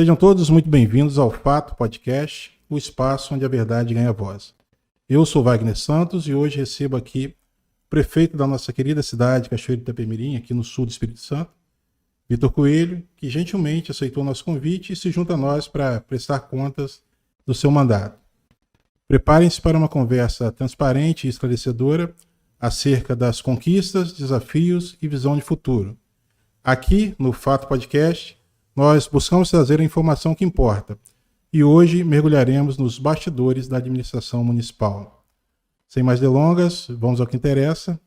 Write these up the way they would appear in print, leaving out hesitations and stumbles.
Sejam todos muito bem-vindos ao Fato Podcast, o espaço onde a verdade ganha voz. Eu sou Wagner Santos e hoje recebo aqui o prefeito da nossa querida cidade, Cachoeiro de Itapemirim, aqui no sul do Espírito Santo, Vitor Coelho, que gentilmente aceitou o nosso convite e se junta a nós para prestar contas do seu mandato. Preparem-se para uma conversa transparente e esclarecedora acerca das conquistas, desafios e visão de futuro. Aqui, no Fato Podcast, nós buscamos trazer a informação que importa e hoje mergulharemos nos bastidores da administração municipal. Sem mais delongas, vamos ao que interessa.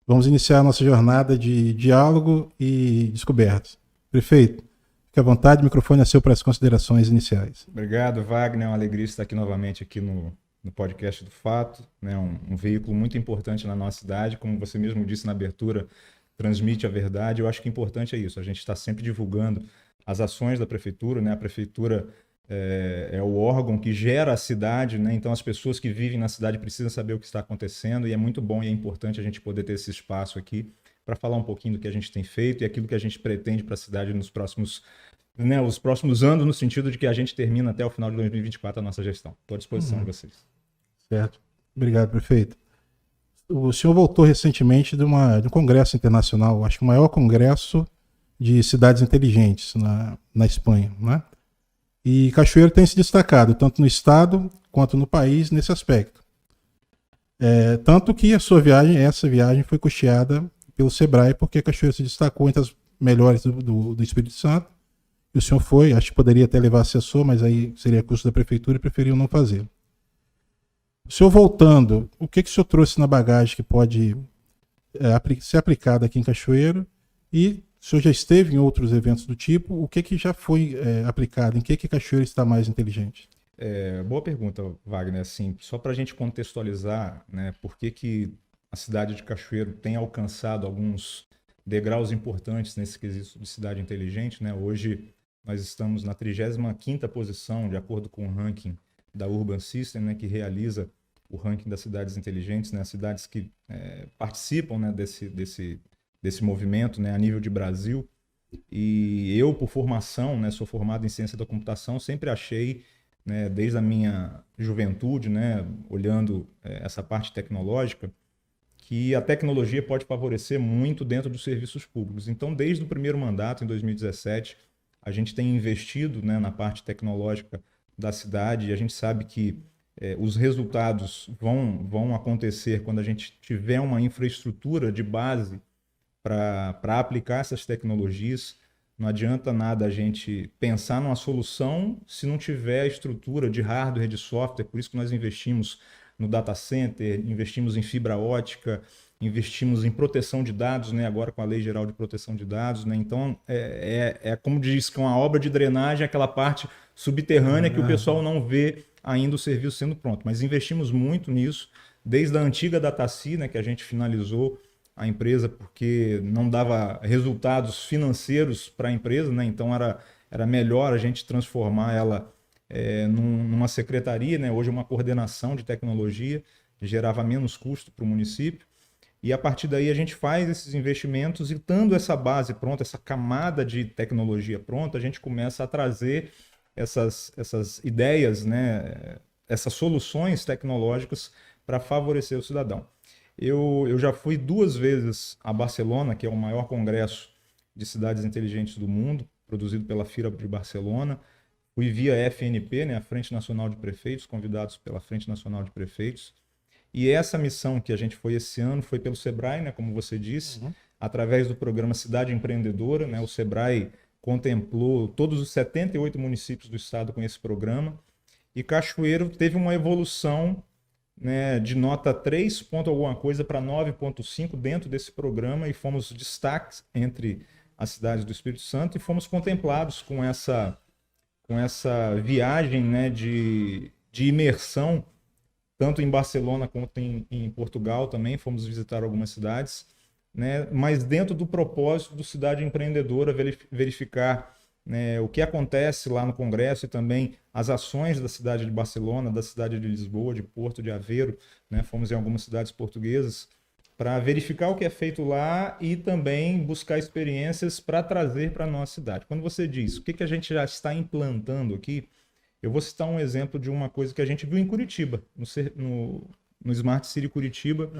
Vamos iniciar a nossa jornada de diálogo e descobertas. Prefeito, fique à vontade, o microfone é seu para as considerações iniciais. Obrigado, Wagner. É uma alegria estar aqui novamente aqui no podcast do Fato, né? Um veículo muito importante na nossa cidade, como você mesmo disse na abertura, transmite a verdade. Eu acho que importante é isso, a gente está sempre divulgando as ações da prefeitura, né? A prefeitura é o órgão que gera a cidade, né? Então as pessoas que vivem na cidade precisam saber o que está acontecendo e é muito bom e é importante a gente poder ter esse espaço aqui para falar um pouquinho do que a gente tem feito e aquilo que a gente pretende para a cidade nos próximos, né, os próximos anos, no sentido de que a gente termina até o final de 2024 a nossa gestão. Estou à disposição de vocês. Certo. Obrigado, prefeito. O senhor voltou recentemente de um congresso internacional, acho que o maior congresso de cidades inteligentes na Espanha, né? E Cachoeiro tem se destacado, tanto no estado quanto no país, nesse aspecto. Tanto que essa viagem foi custeada pelo Sebrae, porque Cachoeiro se destacou entre as melhores do Espírito Santo. E o senhor foi, acho que poderia até levar assessor, mas aí seria custo da prefeitura e preferiu não fazer. O senhor voltando, o que o senhor trouxe na bagagem que pode ser aplicado aqui em Cachoeiro? E o senhor já esteve em outros eventos do tipo, o que já foi aplicado? Em que Cachoeiro está mais inteligente? Boa pergunta, Wagner. Assim, só para a gente contextualizar, né, por que a cidade de Cachoeiro tem alcançado alguns degraus importantes nesse quesito de cidade inteligente, né? Hoje nós estamos na 35ª posição, de acordo com o ranking da Urban System, né, que realiza o ranking das cidades inteligentes, né, as cidades que participam, né, desse movimento, né, a nível de Brasil. E eu, por formação, né, sou formado em ciência da computação, sempre achei, né, desde a minha juventude, né, olhando essa parte tecnológica, que a tecnologia pode favorecer muito dentro dos serviços públicos. Então, desde o primeiro mandato, em 2017, a gente tem investido, né, na parte tecnológica da cidade e a gente sabe que os resultados vão acontecer quando a gente tiver uma infraestrutura de base para aplicar essas tecnologias. Não adianta nada a gente pensar numa solução se não tiver a estrutura de hardware, de software. Por isso que nós investimos no data center, investimos em fibra ótica, investimos em proteção de dados, né, agora com a Lei Geral de Proteção de Dados, né? Então, como diz que uma obra de drenagem, aquela parte subterrânea que o pessoal não vê ainda o serviço sendo pronto. Mas investimos muito nisso, desde a antiga Dataci, né, que a gente finalizou a empresa porque não dava resultados financeiros para a empresa, né? Então era melhor a gente transformar ela numa secretaria, né? Hoje é uma coordenação de tecnologia, gerava menos custo para o município. E a partir daí a gente faz esses investimentos e, estando essa base pronta, essa camada de tecnologia pronta, a gente começa a trazer essas ideias, né? Essas soluções tecnológicas para favorecer o cidadão. Eu já fui 2 vezes a Barcelona, que é o maior congresso de cidades inteligentes do mundo, produzido pela FIRA de Barcelona. Fui via FNP, né, a Frente Nacional de Prefeitos, convidados pela Frente Nacional de Prefeitos. E essa missão que a gente foi esse ano foi pelo Sebrae, né, como você disse, através do programa Cidade Empreendedora, né? O Sebrae contemplou todos os 78 municípios do estado com esse programa. E Cachoeiro teve uma evolução, né, de nota 3 ponto alguma coisa para 9,5 dentro desse programa e fomos destaques entre as cidades do Espírito Santo e fomos contemplados com essa viagem, né, de imersão, tanto em Barcelona quanto em Portugal também, fomos visitar algumas cidades, né, mas dentro do propósito do Cidade Empreendedora, verificar, né, o que acontece lá no Congresso e também as ações da cidade de Barcelona, da cidade de Lisboa, de Porto, de Aveiro, né, fomos em algumas cidades portuguesas, para verificar o que é feito lá e também buscar experiências para trazer para a nossa cidade. Quando você diz o que a gente já está implantando aqui, eu vou citar um exemplo de uma coisa que a gente viu em Curitiba, no Smart City Curitiba,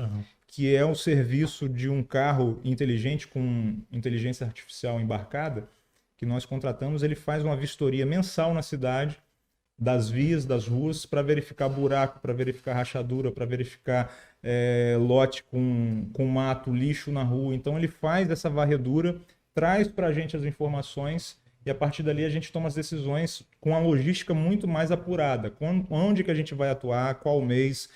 que é o serviço de um carro inteligente com inteligência artificial embarcada, que nós contratamos. Ele faz uma vistoria mensal na cidade, das vias, das ruas, para verificar buraco, para verificar rachadura, para verificar lote com mato, lixo na rua. Então ele faz essa varredura, traz para a gente as informações e a partir dali a gente toma as decisões com a logística muito mais apurada. Onde que a gente vai atuar, qual mês,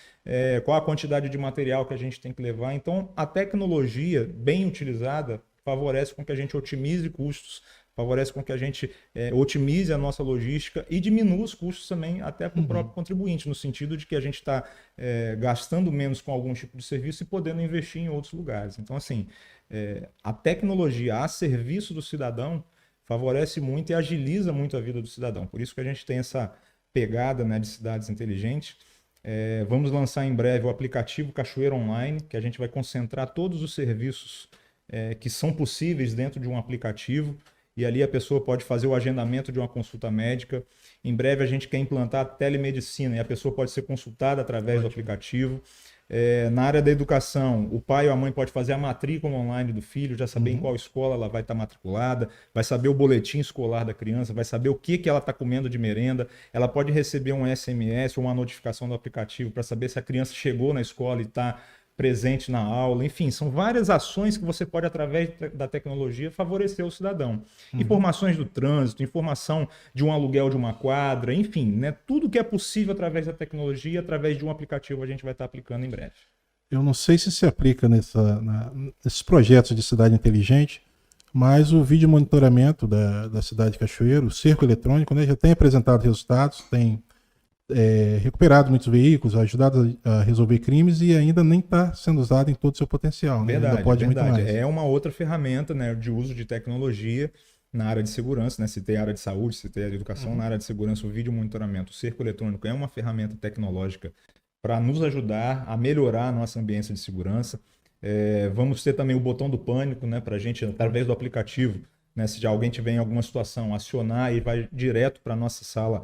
qual a quantidade de material que a gente tem que levar. Então a tecnologia bem utilizada favorece com que a gente otimize custos, favorece com que a gente otimize a nossa logística e diminua os custos também até para o próprio contribuinte, no sentido de que a gente está gastando menos com algum tipo de serviço e podendo investir em outros lugares. Então, assim, a tecnologia a serviço do cidadão favorece muito e agiliza muito a vida do cidadão. Por isso que a gente tem essa pegada, né, de cidades inteligentes. Vamos lançar em breve o aplicativo Cachoeira Online, que a gente vai concentrar todos os serviços que são possíveis dentro de um aplicativo. E ali a pessoa pode fazer o agendamento de uma consulta médica. Em breve a gente quer implantar a telemedicina e a pessoa pode ser consultada através do aplicativo. Na área da educação, o pai ou a mãe pode fazer a matrícula online do filho, já saber em qual escola ela vai estar matriculada, vai saber o boletim escolar da criança, vai saber o que ela está comendo de merenda. Ela pode receber um SMS ou uma notificação do aplicativo para saber se a criança chegou na escola e está presente na aula. Enfim, são várias ações que você pode, através da tecnologia, favorecer o cidadão. Informações do trânsito, informação de um aluguel de uma quadra, enfim, né? Tudo que é possível através da tecnologia, através de um aplicativo, a gente vai estar aplicando em breve. Eu não sei se aplica nesses projetos de cidade inteligente, mas o vídeo monitoramento da cidade de Cachoeiro, o cerco eletrônico, né, já tem apresentado resultados, tem recuperado muitos veículos, ajudado a resolver crimes e ainda nem está sendo usado em todo o seu potencial. Né? Verdade, ainda pode verdade. Muito mais. É uma outra ferramenta, né, de uso de tecnologia na área de segurança, né? Citei a área de saúde, citei a área de educação, na área de segurança, o vídeo monitoramento, o cerco eletrônico é uma ferramenta tecnológica para nos ajudar a melhorar a nossa ambiência de segurança. Vamos ter também o botão do pânico, né, para a gente, através do aplicativo, né, se alguém tiver em alguma situação, acionar e vai direto para a nossa sala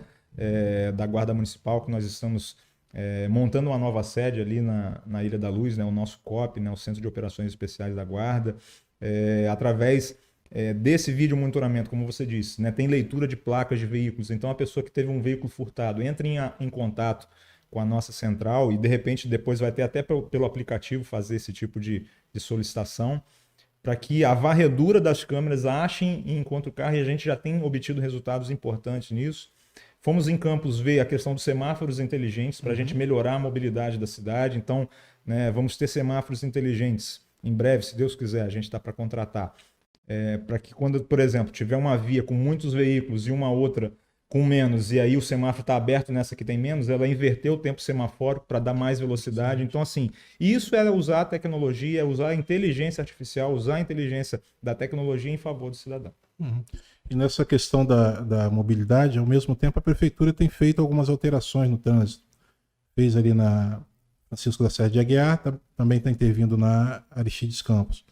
da Guarda Municipal, que nós estamos montando uma nova sede ali na Ilha da Luz, né, o nosso COP, né, o Centro de Operações Especiais da Guarda. Através desse vídeo monitoramento, como você disse, né, tem leitura de placas de veículos. Então, a pessoa que teve um veículo furtado entra em contato com a nossa central e, de repente, depois vai ter até pelo aplicativo fazer esse tipo de solicitação, para que a varredura das câmeras achem e encontre o carro, e a gente já tem obtido resultados importantes nisso. Fomos em Campos ver a questão dos semáforos inteligentes para a gente melhorar a mobilidade da cidade. Então, né, vamos ter semáforos inteligentes. Em breve, se Deus quiser, a gente está para contratar. Para que quando, por exemplo, tiver uma via com muitos veículos e uma outra com menos, e aí o semáforo está aberto nessa que tem menos, ela inverter o tempo semafórico para dar mais velocidade. Então, assim, isso é usar a tecnologia, é usar a inteligência artificial, usar a inteligência da tecnologia em favor do cidadão. E nessa questão da mobilidade, ao mesmo tempo, a prefeitura tem feito algumas alterações no trânsito. Fez ali na Francisco da Serra de Aguiar, também está intervindo na Aristides Campos.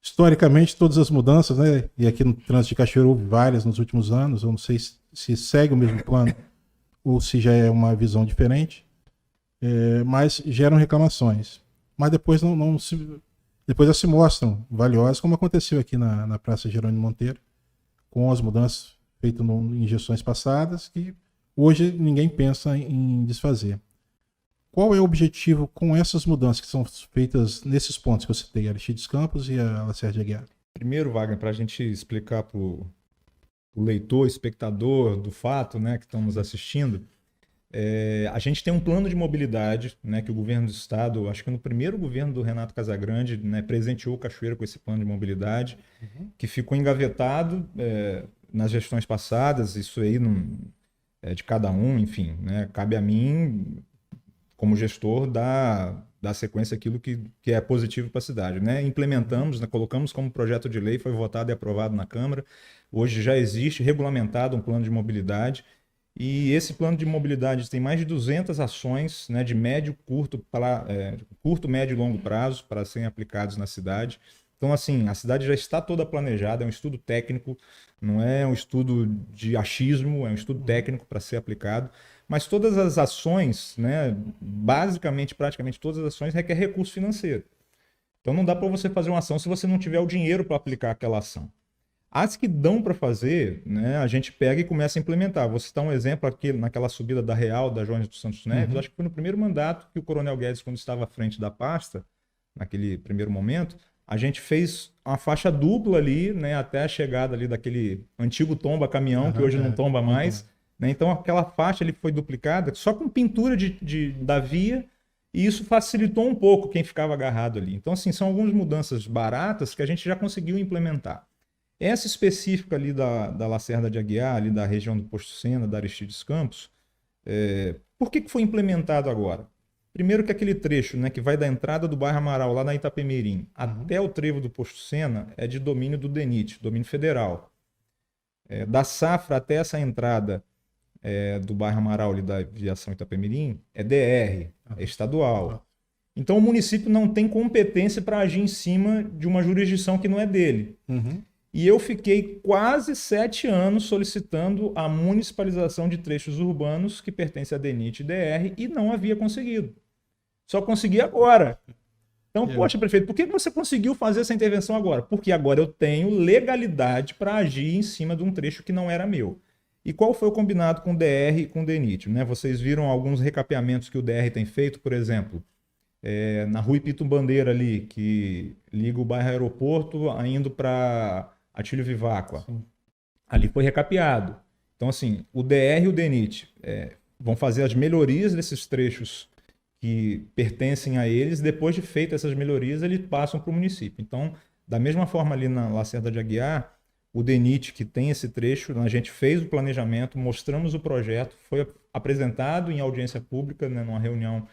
Historicamente, todas as mudanças, né? E aqui no trânsito de Cachoeiro houve várias nos últimos anos, eu não sei se segue o mesmo plano ou se já é uma visão diferente, mas geram reclamações. Mas depois depois elas se mostram valiosas, como aconteceu aqui na Praça Jerônimo Monteiro, com as mudanças feitas em gestões passadas, que hoje ninguém pensa em desfazer. Qual é o objetivo com essas mudanças que são feitas nesses pontos que eu citei, Aristides Campos e a Lacerda de Aguiar? Primeiro, Wagner, para a gente explicar para o leitor, espectador do fato, né, que estamos assistindo, a gente tem um plano de mobilidade, né, que o governo do estado, acho que no primeiro governo do Renato Casagrande, né, presenteou o Cachoeira com esse plano de mobilidade, que ficou engavetado nas gestões passadas. Isso aí não é de cada um, enfim, né, cabe a mim, como gestor, dar sequência àquilo que é positivo para a cidade. Né? Implementamos, né, colocamos como projeto de lei, foi votado e aprovado na Câmara. Hoje já existe regulamentado um plano de mobilidade. E esse plano de mobilidade tem mais de 200 ações, né, de médio, curto, médio e longo prazo para serem aplicados na cidade. Então, assim, a cidade já está toda planejada, é um estudo técnico, não é um estudo de achismo, é um estudo técnico para ser aplicado. Mas todas as ações, né, basicamente, praticamente todas as ações requerem recurso financeiro. Então não dá para você fazer uma ação se você não tiver o dinheiro para aplicar aquela ação. As que dão para fazer, né, a gente pega e começa a implementar. Vou citar um exemplo aqui naquela subida da Real, da Jones dos Santos Neves. Acho que foi no primeiro mandato que o Coronel Guedes, quando estava à frente da pasta, naquele primeiro momento, a gente fez uma faixa dupla ali, né, até a chegada ali daquele antigo tomba-caminhão, que hoje não tomba mais. Né? Então aquela faixa ali foi duplicada só com pintura da via, e isso facilitou um pouco quem ficava agarrado ali. Então, assim, são algumas mudanças baratas que a gente já conseguiu implementar. Essa específica ali da Lacerda de Aguiar, ali da região do Posto Sena, da Aristides Campos, por que foi implementado agora? Primeiro que aquele trecho, né, que vai da entrada do bairro Amaral, lá na Itapemirim, até o trevo do Posto Sena, é de domínio do DENIT, domínio federal. Da Safra até essa entrada do bairro Amaral, ali da Viação Itapemirim, é DR, é estadual. Então o município não tem competência para agir em cima de uma jurisdição que não é dele. E eu fiquei quase 7 anos solicitando a municipalização de trechos urbanos que pertencem a DENIT e DR e não havia conseguido. Só consegui agora. Então, poxa, prefeito, por que você conseguiu fazer essa intervenção agora? Porque agora eu tenho legalidade para agir em cima de um trecho que não era meu. E qual foi o combinado com o DR e com o DENIT? Né? Vocês viram alguns recapeamentos que o DR tem feito, por exemplo, na Rua Ipito Bandeira ali, que liga o bairro Aeroporto indo para Atílio Viváqua. Sim. Ali foi recapeado. Então, assim, o DR e o DENIT vão fazer as melhorias desses trechos que pertencem a eles. Depois de feitas essas melhorias, eles passam para o município. Então, da mesma forma ali na Lacerda de Aguiar, o DENIT, que tem esse trecho, a gente fez o planejamento, mostramos o projeto, foi apresentado em audiência pública, né, numa reunião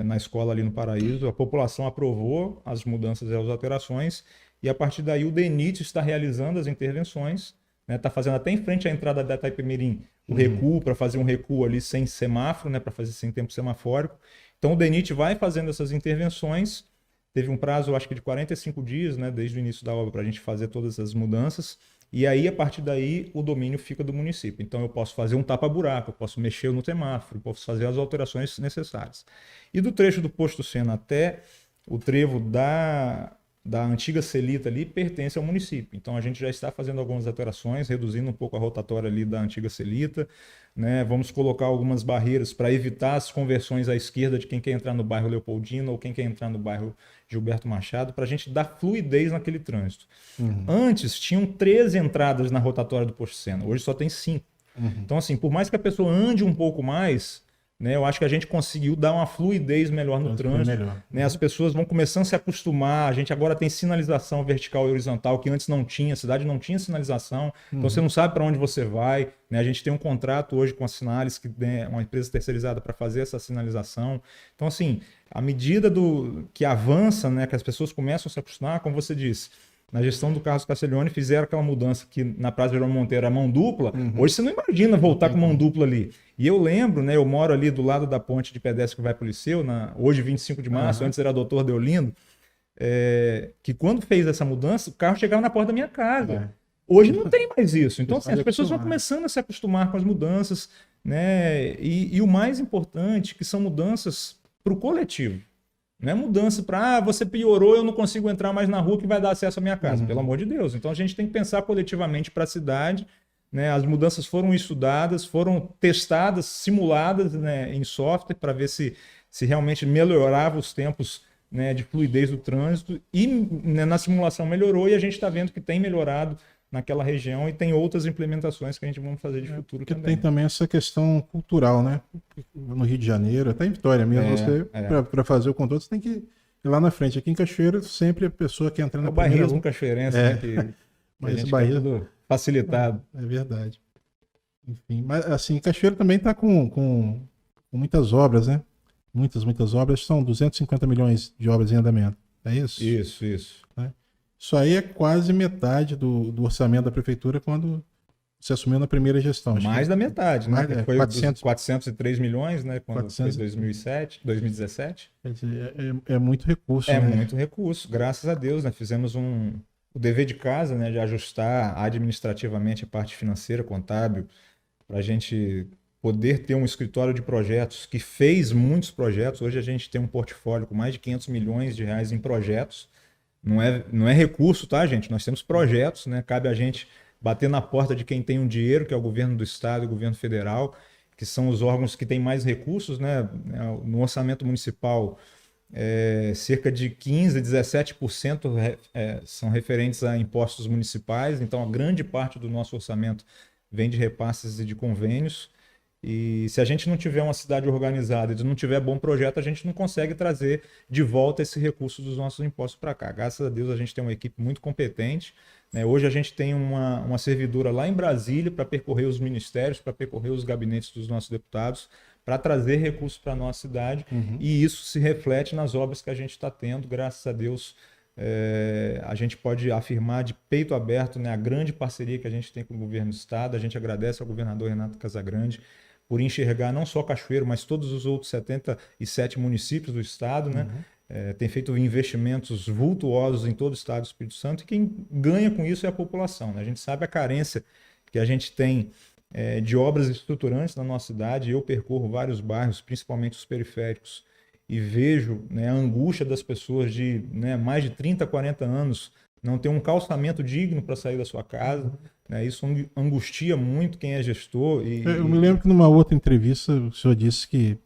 na escola ali no Paraíso. A população aprovou as mudanças e as alterações, e a partir daí o DENIT está realizando as intervenções, está fazendo até em frente à entrada da Itapemirim o recuo, para fazer um recuo ali sem semáforo, para fazer sem tempo semafórico. Então o DENIT vai fazendo essas intervenções. Teve um prazo, eu acho que de 45 dias, né, desde o início da obra, para a gente fazer todas as mudanças. E aí, a partir daí, o domínio fica do município. Então, eu posso fazer um tapa-buraco, eu posso mexer no semáforo, posso fazer as alterações necessárias. E do trecho do Posto Sena até o trevo da antiga Celita ali, pertence ao município. Então, a gente já está fazendo algumas alterações, reduzindo um pouco a rotatória ali da antiga Celita. Né? Vamos colocar algumas barreiras para evitar as conversões à esquerda de quem quer entrar no bairro Leopoldino ou quem quer entrar no bairro Gilberto Machado, para a gente dar fluidez naquele trânsito. Antes, tinham 13 entradas na rotatória do Posto Sena, hoje só tem 5. Então, assim, por mais que a pessoa ande um pouco mais, né, eu acho que a gente conseguiu dar uma fluidez melhor no trânsito. Né? As pessoas vão começando a se acostumar. A gente agora tem sinalização vertical e horizontal, que antes não tinha. A cidade não tinha sinalização. Então você não sabe para onde você vai. Né? A gente tem um contrato hoje com a Sinales, que é uma empresa terceirizada para fazer essa sinalização. Então, assim, à medida que avança, né, que as pessoas começam a se acostumar, como você disse, na gestão do Carlos Castiglione fizeram aquela mudança que na Praça Jerônimo Monteiro era mão dupla. Hoje você não imagina voltar com mão dupla ali. E eu lembro, né, eu moro ali do lado da ponte de pedestre que vai para o Liceu, hoje 25 de março, antes era Doutor Deolindo, que quando fez essa mudança, o carro chegava na porta da minha casa. Hoje não tem mais isso. Então, assim, as pessoas vão começando a se acostumar com as mudanças, né? E o mais importante, que são mudanças para o coletivo. Não é mudança para, você piorou, eu não consigo entrar mais na rua que vai dar acesso à minha casa. Pelo amor de Deus. Então a gente tem que pensar coletivamente para a cidade. Né? As mudanças foram estudadas, foram testadas, simuladas, né, em software para ver se realmente melhorava os tempos, né, de fluidez do trânsito. E, né, na simulação melhorou, e a gente está vendo que tem melhorado naquela região, e tem outras implementações que a gente vai fazer de futuro também. Tem também essa questão cultural, né? No Rio de Janeiro, até em Vitória mesmo, para fazer o controle, você tem que ir lá na frente. Aqui em Cachoeiro, sempre a pessoa que entra na primeira... O barrismo cachoeirense, né? Mas esse barrismo tudo facilitado. É verdade. Enfim, mas assim, Cachoeiro também está com muitas obras, né? Muitas obras. São 250 milhões de obras em andamento. É isso? Isso. Né? Isso aí é quase metade do orçamento da prefeitura quando você assumiu na primeira gestão. Mais da metade, mais, né? Foi 400, 403 milhões, né? Quando 400, foi 2017. quer dizer, é muito recurso, É né? muito recurso, graças a Deus, né? Fizemos o dever de casa, né? De ajustar administrativamente a parte financeira, contábil, para a gente poder ter um escritório de projetos que fez muitos projetos. Hoje a gente tem um portfólio com mais de 500 milhões de reais em projetos. Não é recurso, tá, gente? Nós temos projetos, né? Cabe a gente bater na porta de quem tem um dinheiro, que é o governo do estado e o governo federal, que são os órgãos que têm mais recursos, né? No orçamento municipal, cerca de 15%, 17% são referentes a impostos municipais, então a grande parte do nosso orçamento vem de repasses e de convênios. E se a gente não tiver uma cidade organizada e não tiver bom projeto, a gente não consegue trazer de volta esse recurso dos nossos impostos para cá. Graças a Deus a gente tem uma equipe muito competente, né? Hoje a gente tem uma servidora lá em Brasília para percorrer os ministérios, para percorrer os gabinetes dos nossos deputados, para trazer recursos para a nossa cidade. E isso se reflete nas obras que a gente está tendo. Graças a Deus a gente pode afirmar de peito aberto, né, a grande parceria que a gente tem com o governo do estado. A gente agradece ao governador Renato Casagrande por enxergar não só Cachoeiro, mas todos os outros 77 municípios do estado, né? Tem feito investimentos vultuosos em todo o estado do Espírito Santo, e quem ganha com isso é a população, né? A gente sabe a carência que a gente tem de obras estruturantes na nossa cidade. Eu percorro vários bairros, principalmente os periféricos, e vejo, né, a angústia das pessoas de, né, mais de 30, 40 anos não ter um calçamento digno para sair da sua casa. Né? Isso angustia muito quem é gestor. Eu me lembro que numa outra entrevista o senhor disse que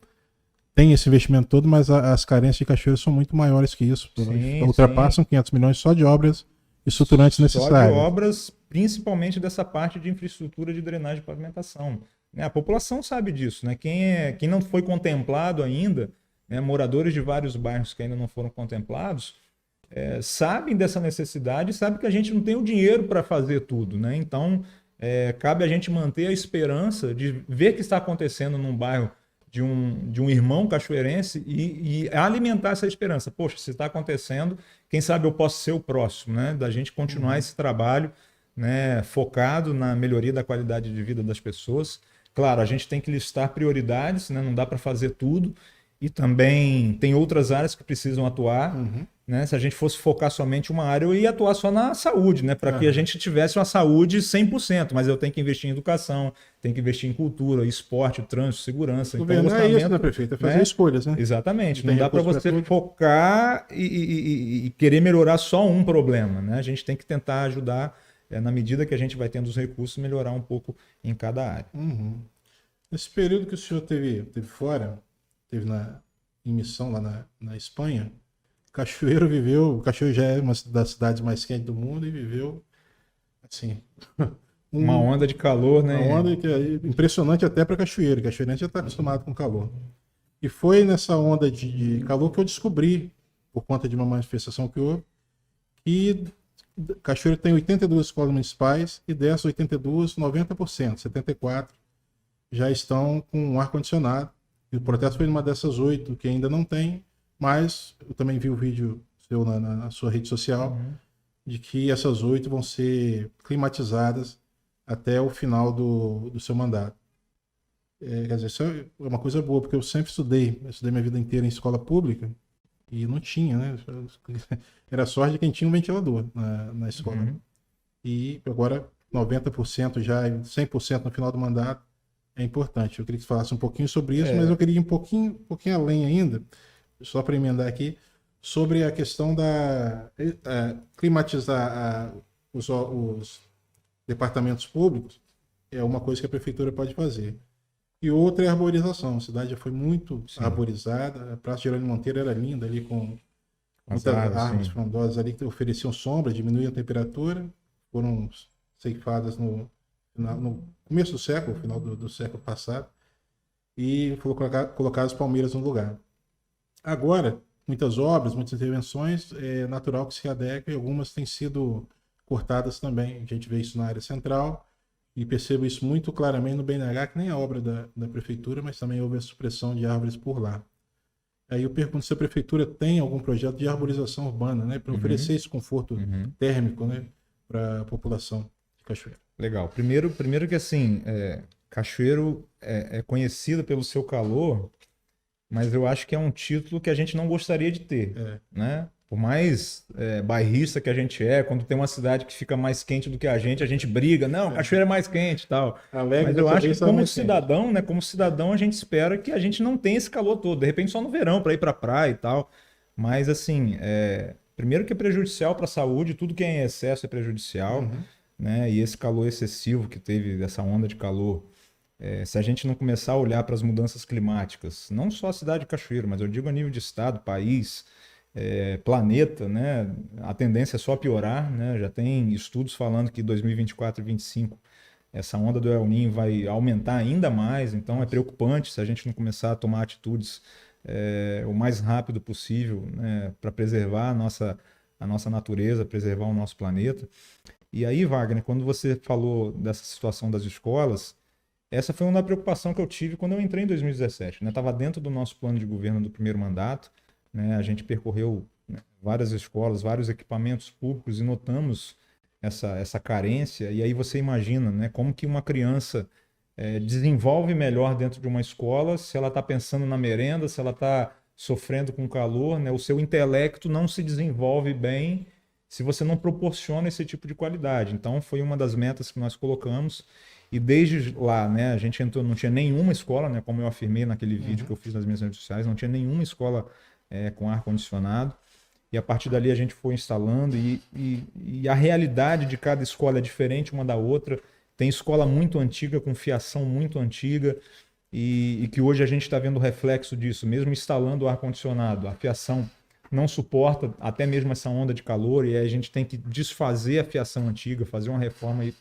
tem esse investimento todo, mas as carências de Cachoeiro são muito maiores que isso. Sim, ultrapassam 500 milhões só de obras estruturantes necessárias. Só de obras, principalmente dessa parte de infraestrutura de drenagem e pavimentação. A população sabe disso, né? Quem não foi contemplado ainda, né, moradores de vários bairros que ainda não foram contemplados, sabem dessa necessidade e sabem que a gente não tem o dinheiro para fazer tudo, né? Então, cabe a gente manter a esperança de ver o que está acontecendo num bairro de um irmão cachoeirense e alimentar essa esperança. Poxa, se está acontecendo, quem sabe eu posso ser o próximo, né? Da gente continuar esse trabalho, né, focado na melhoria da qualidade de vida das pessoas. Claro, a gente tem que listar prioridades, né? Não dá para fazer tudo. E também tem outras áreas que precisam atuar. Né? Se a gente fosse focar somente uma área, eu ia atuar só na saúde, né? Para que a gente tivesse uma saúde 100%. Mas eu tenho que investir em educação, tenho que investir em cultura, esporte, trânsito, segurança. Governar é isso, né, prefeito? É fazer escolhas, né? Exatamente. Não dá para você focar e querer melhorar só um problema, né? A gente tem que tentar ajudar, na medida que a gente vai tendo os recursos, melhorar um pouco em cada área. Nesse período que o senhor teve fora, teve em missão lá na Espanha, Cachoeiro já é uma das cidades mais quentes do mundo e viveu, assim, uma onda de calor, né? Uma onda que é impressionante até para Cachoeiro. Cachoeirense já está acostumado com calor. E foi nessa onda de calor que eu descobri, por conta de uma manifestação que houve, que Cachoeiro tem 82 escolas municipais e dessas 82, 90%, 74% já estão com ar-condicionado. E o protesto foi numa dessas 8 que ainda não tem, mas eu também vi o vídeo seu na sua rede social, de que essas 8 vão ser climatizadas até o final do seu mandato. Quer dizer, isso é uma coisa boa, porque eu estudei minha vida inteira em escola pública e não tinha, né? Era sorte de quem tinha um ventilador na escola. E agora 90% já, 100% no final do mandato, é importante. Eu queria que você falasse um pouquinho sobre isso, mas eu queria ir um pouquinho além ainda, só para emendar aqui, sobre a questão da climatizar os departamentos públicos. É uma coisa que a prefeitura pode fazer. E outra é a arborização. A cidade já foi muito arborizada. A Praça Jerônimo Monteiro era linda ali, com muitas árvores frondosas ali que ofereciam sombra, diminuíam a temperatura. Foram ceifadas no começo do século, final do século passado, e foram colocadas palmeiras no lugar. Agora, muitas obras, muitas intervenções, é natural que se adequem, e algumas têm sido cortadas também. A gente vê isso na área central, e percebo isso muito claramente no BNH, que nem é obra da prefeitura, mas também houve a supressão de árvores por lá. Aí eu pergunto se a prefeitura tem algum projeto de arborização urbana, né, para oferecer esse conforto térmico, né, para a população de Cachoeiro. Legal. Primeiro que assim, Cachoeiro é conhecido pelo seu calor, mas eu acho que é um título que a gente não gostaria de ter, né? Por mais bairrista que a gente quando tem uma cidade que fica mais quente do que a gente briga. Não, Cachoeiro é mais quente e tal. Mas eu acho que como cidadão, né? Como cidadão, a gente espera que a gente não tenha esse calor todo. De repente só no verão, para ir para praia e tal. Mas assim, primeiro que é prejudicial para a saúde, tudo que é em excesso é prejudicial, né? E esse calor excessivo que teve, essa onda de calor, se a gente não começar a olhar para as mudanças climáticas, não só a cidade de Cachoeiro, mas eu digo a nível de estado, país, planeta, né? A tendência é só piorar, né? Já tem estudos falando que 2024 e 2025 essa onda do El Niño vai aumentar ainda mais, então é preocupante se a gente não começar a tomar atitudes o mais rápido possível, né? Para preservar a nossa natureza, preservar o nosso planeta. E aí, Wagner, quando você falou dessa situação das escolas, essa foi uma preocupação que eu tive quando eu entrei em 2017. Estava dentro do nosso plano de governo do primeiro mandato, né? A gente percorreu, né, várias escolas, vários equipamentos públicos e notamos essa carência. E aí você imagina, né, como que uma criança desenvolve melhor dentro de uma escola se ela está pensando na merenda, se ela está sofrendo com calor, né? O seu intelecto não se desenvolve bem se você não proporciona esse tipo de qualidade. Então, foi uma das metas que nós colocamos. E desde lá, né, a gente entrou, não tinha nenhuma escola, né, como eu afirmei naquele vídeo que eu fiz nas minhas redes sociais, não tinha nenhuma escola com ar-condicionado. E a partir dali a gente foi instalando e a realidade de cada escola é diferente uma da outra. Tem escola muito antiga, com fiação muito antiga, e que hoje a gente está vendo o reflexo disso, mesmo instalando o ar-condicionado. A fiação não suporta até mesmo essa onda de calor, e aí a gente tem que desfazer a fiação antiga, fazer uma reforma e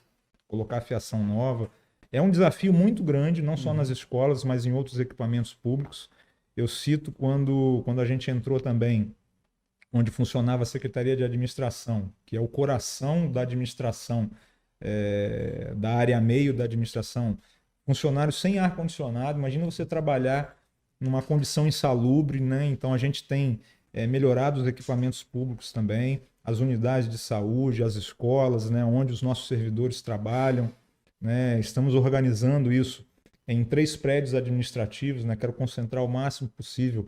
colocar a fiação nova. É um desafio muito grande, não só nas escolas, mas em outros equipamentos públicos. Eu cito quando a gente entrou também, onde funcionava a Secretaria de Administração, que é o coração da administração, da área meio da administração, funcionários sem ar-condicionado. Imagina você trabalhar numa condição insalubre, né? Então a gente tem melhorado os equipamentos públicos também, as unidades de saúde, as escolas, né, onde os nossos servidores trabalham, né? Estamos organizando isso em 3 prédios administrativos, né? Quero concentrar o máximo possível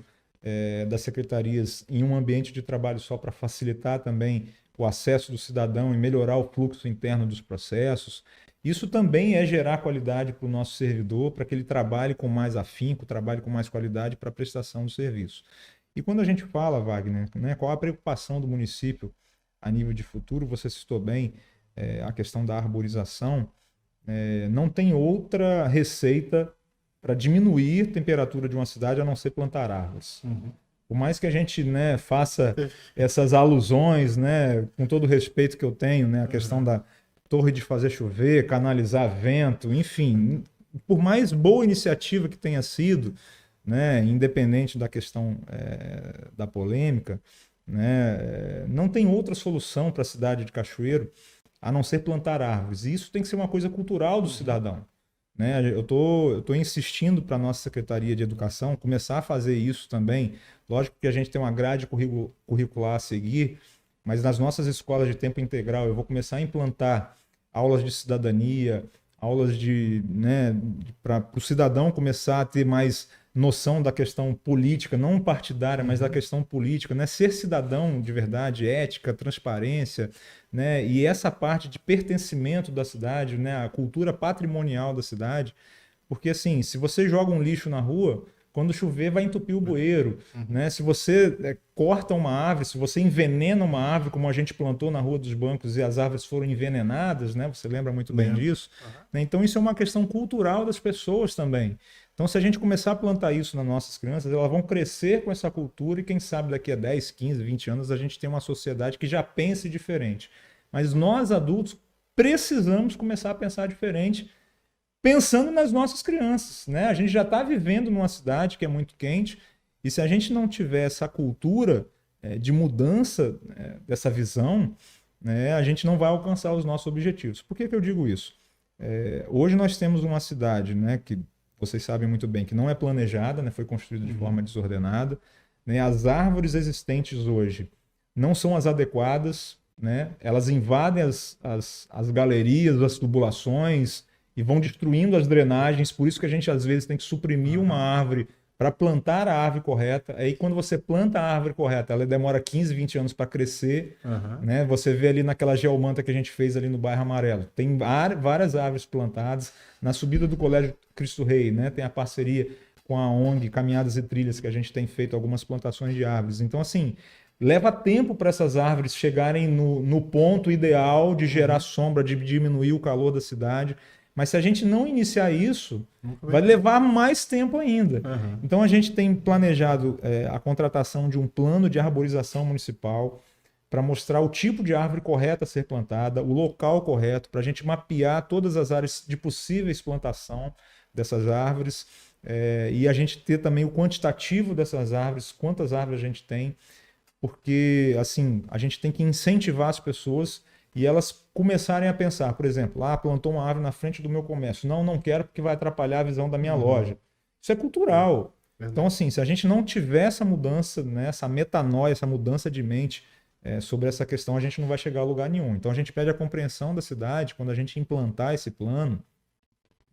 das secretarias em um ambiente de trabalho só para facilitar também o acesso do cidadão e melhorar o fluxo interno dos processos. Isso também é gerar qualidade para o nosso servidor, para que ele trabalhe com mais afinco, trabalhe com mais qualidade para a prestação do serviço. E quando a gente fala, Wagner, né, qual a preocupação do município a nível de futuro, você citou bem a questão da arborização, não tem outra receita para diminuir a temperatura de uma cidade a não ser plantar árvores. Por mais que a gente, né, faça essas alusões, né, com todo o respeito que eu tenho, né, a questão da torre de fazer chover, canalizar vento, enfim, por mais boa iniciativa que tenha sido, né, independente da questão da polêmica, né, não tem outra solução para a cidade de Cachoeiro a não ser plantar árvores. E isso tem que ser uma coisa cultural do cidadão, né? Eu tô insistindo para a nossa Secretaria de Educação começar a fazer isso também. Lógico que a gente tem uma grade curricular a seguir, mas nas nossas escolas de tempo integral eu vou começar a implantar aulas de cidadania, aulas né, para o cidadão começar a ter mais noção da questão política, não partidária, mas da questão política, né? Ser cidadão de verdade, ética, transparência, né? E essa parte de pertencimento da cidade, né? A cultura patrimonial da cidade, porque assim, se você joga um lixo na rua, quando chover vai entupir o bueiro, né? Se você corta uma árvore, se você envenena uma árvore, como a gente plantou na Rua dos Bancos e as árvores foram envenenadas, né? Você lembra muito bem disso? Né? Então isso é uma questão cultural das pessoas também. Então, se a gente começar a plantar isso nas nossas crianças, elas vão crescer com essa cultura e quem sabe daqui a 10, 15, 20 anos a gente tem uma sociedade que já pense diferente. Mas nós, adultos, precisamos começar a pensar diferente, pensando nas nossas crianças, né? A gente já está vivendo numa cidade que é muito quente e se a gente não tiver essa cultura de mudança dessa visão, né, a gente não vai alcançar os nossos objetivos. Por que eu digo isso? Hoje nós temos uma cidade, né, que vocês sabem muito bem que não é planejada, né? Foi construída de forma desordenada, né? As árvores existentes hoje não são as adequadas, né? Elas invadem as galerias, as tubulações e vão destruindo as drenagens. Por isso que a gente às vezes tem que suprimir uma árvore para plantar a árvore correta. Aí quando você planta a árvore correta, ela demora 15, 20 anos para crescer, né? Você vê ali naquela geomanta que a gente fez ali no bairro Amarelo. Tem várias árvores plantadas. Na subida do Colégio Cristo Rei, né? Tem a parceria com a ONG Caminhadas e Trilhas, que a gente tem feito algumas plantações de árvores. Então, assim, leva tempo para essas árvores chegarem no ponto ideal de gerar sombra, de diminuir o calor da cidade. Mas se a gente não iniciar isso, vai levar mais tempo ainda. Então a gente tem planejado a contratação de um plano de arborização municipal para mostrar o tipo de árvore correta a ser plantada, o local correto, para a gente mapear todas as áreas de possíveis plantação dessas árvores e a gente ter também o quantitativo dessas árvores, quantas árvores a gente tem, porque assim a gente tem que incentivar as pessoas e elas começarem a pensar, por exemplo, plantou uma árvore na frente do meu comércio. Não quero porque vai atrapalhar a visão da minha loja. Isso é cultural. Então, assim, se a gente não tiver essa mudança, né, essa metanoia, essa mudança de mente sobre essa questão, a gente não vai chegar a lugar nenhum. Então, a gente pede a compreensão da cidade quando a gente implantar esse plano,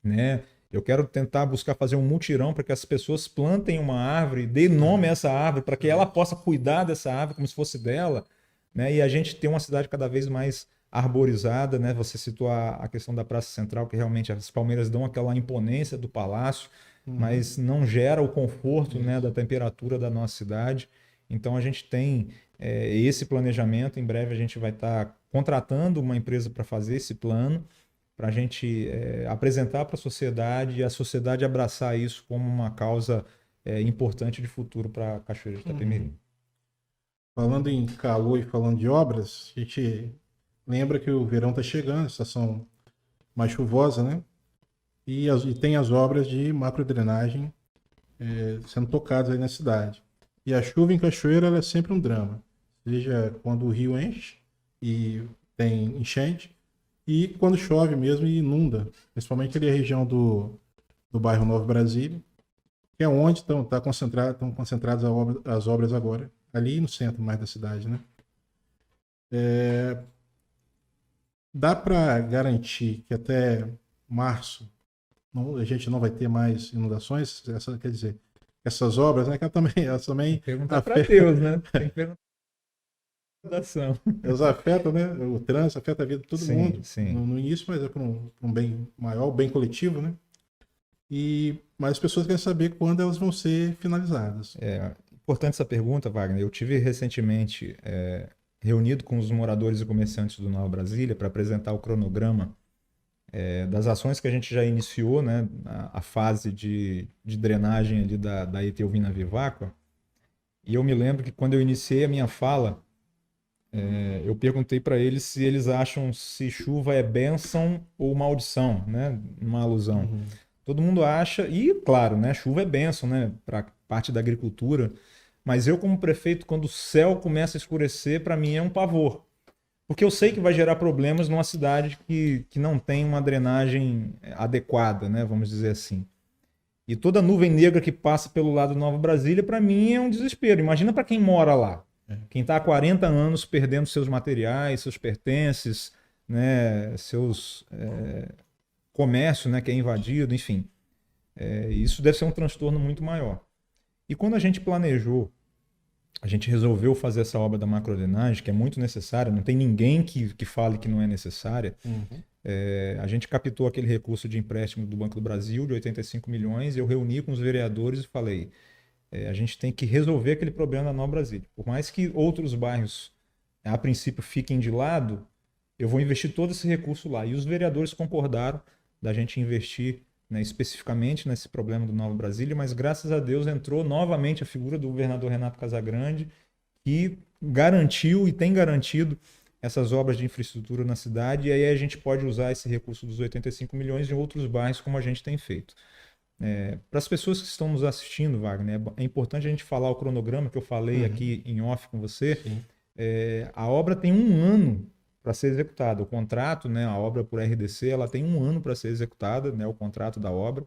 né? Eu quero tentar buscar fazer um mutirão para que as pessoas plantem uma árvore, dê nome a essa árvore, para que ela possa cuidar dessa árvore como se fosse dela, né? E a gente tem uma cidade cada vez mais arborizada, né? Você citou a questão da Praça Central, que realmente as palmeiras dão aquela imponência do palácio, mas não gera o conforto, né, da temperatura da nossa cidade. Então a gente tem esse planejamento. Em breve a gente vai estar contratando uma empresa para fazer esse plano, para a gente apresentar para a sociedade e a sociedade abraçar isso como uma causa importante de futuro para a Cachoeira de Itapemirim. Falando em calor e falando de obras, a gente lembra que o verão está chegando, estação mais chuvosa, né? E tem as obras de macrodrenagem sendo tocadas aí na cidade. E a chuva em Cachoeira ela é sempre um drama, seja quando o rio enche e tem enchente, e quando chove mesmo e inunda, principalmente ali a região do bairro Nova Brasília, que é onde estão concentradas as obras agora, ali no centro mais da cidade, né? Dá para garantir que até março a gente não vai ter mais inundações? Quer dizer, essas obras, né? Que elas também perguntar para Deus, né? Tem que perguntar. Elas afetam, né? O trânsito afeta a vida de todo mundo. Sim. No início, mas é para um bem maior, um bem coletivo, né? Mas as pessoas querem saber quando elas vão ser finalizadas. Importante essa pergunta, Wagner. Eu tive recentemente reunido com os moradores e comerciantes do Nova Brasília para apresentar o cronograma das ações que a gente já iniciou, né? A fase de drenagem ali da Etelvina Viváqua. E eu me lembro que quando eu iniciei a minha fala, eu perguntei para eles se eles acham se chuva é bênção ou maldição, né? Uma alusão. Todo mundo acha, e claro, né? Chuva é bênção, né? Para parte da agricultura. Mas eu, como prefeito, quando o céu começa a escurecer, para mim é um pavor. Porque eu sei que vai gerar problemas numa cidade que não tem uma drenagem adequada, né? Vamos dizer assim. E toda nuvem negra que passa pelo lado de Nova Brasília, para mim é um desespero. Imagina para quem mora lá. Quem está há 40 anos perdendo seus materiais, seus pertences, né? Seus comércio, né? Que é invadido, enfim. Isso deve ser um transtorno muito maior. E quando a gente planejou, a gente resolveu fazer essa obra da macrodrenagem, que é muito necessária, não tem ninguém que fale que não é necessária. A gente captou aquele recurso de empréstimo do Banco do Brasil de 85 milhões, e eu reuni com os vereadores e falei, a gente tem que resolver aquele problema da Nova Brasília. Por mais que outros bairros, a princípio, fiquem de lado, eu vou investir todo esse recurso lá. E os vereadores concordaram da gente investir, né, especificamente nesse problema do Nova Brasília, mas graças a Deus entrou novamente a figura do governador Renato Casagrande, que garantiu e tem garantido essas obras de infraestrutura na cidade, e aí a gente pode usar esse recurso dos 85 milhões em outros bairros, como a gente tem feito. Para as pessoas que estão nos assistindo, Wagner, é importante a gente falar o cronograma que eu falei aqui em off com você. A obra tem 1 ano para ser executada. O contrato, né, a obra por RDC, ela tem 1 ano para ser executada, né, o contrato da obra.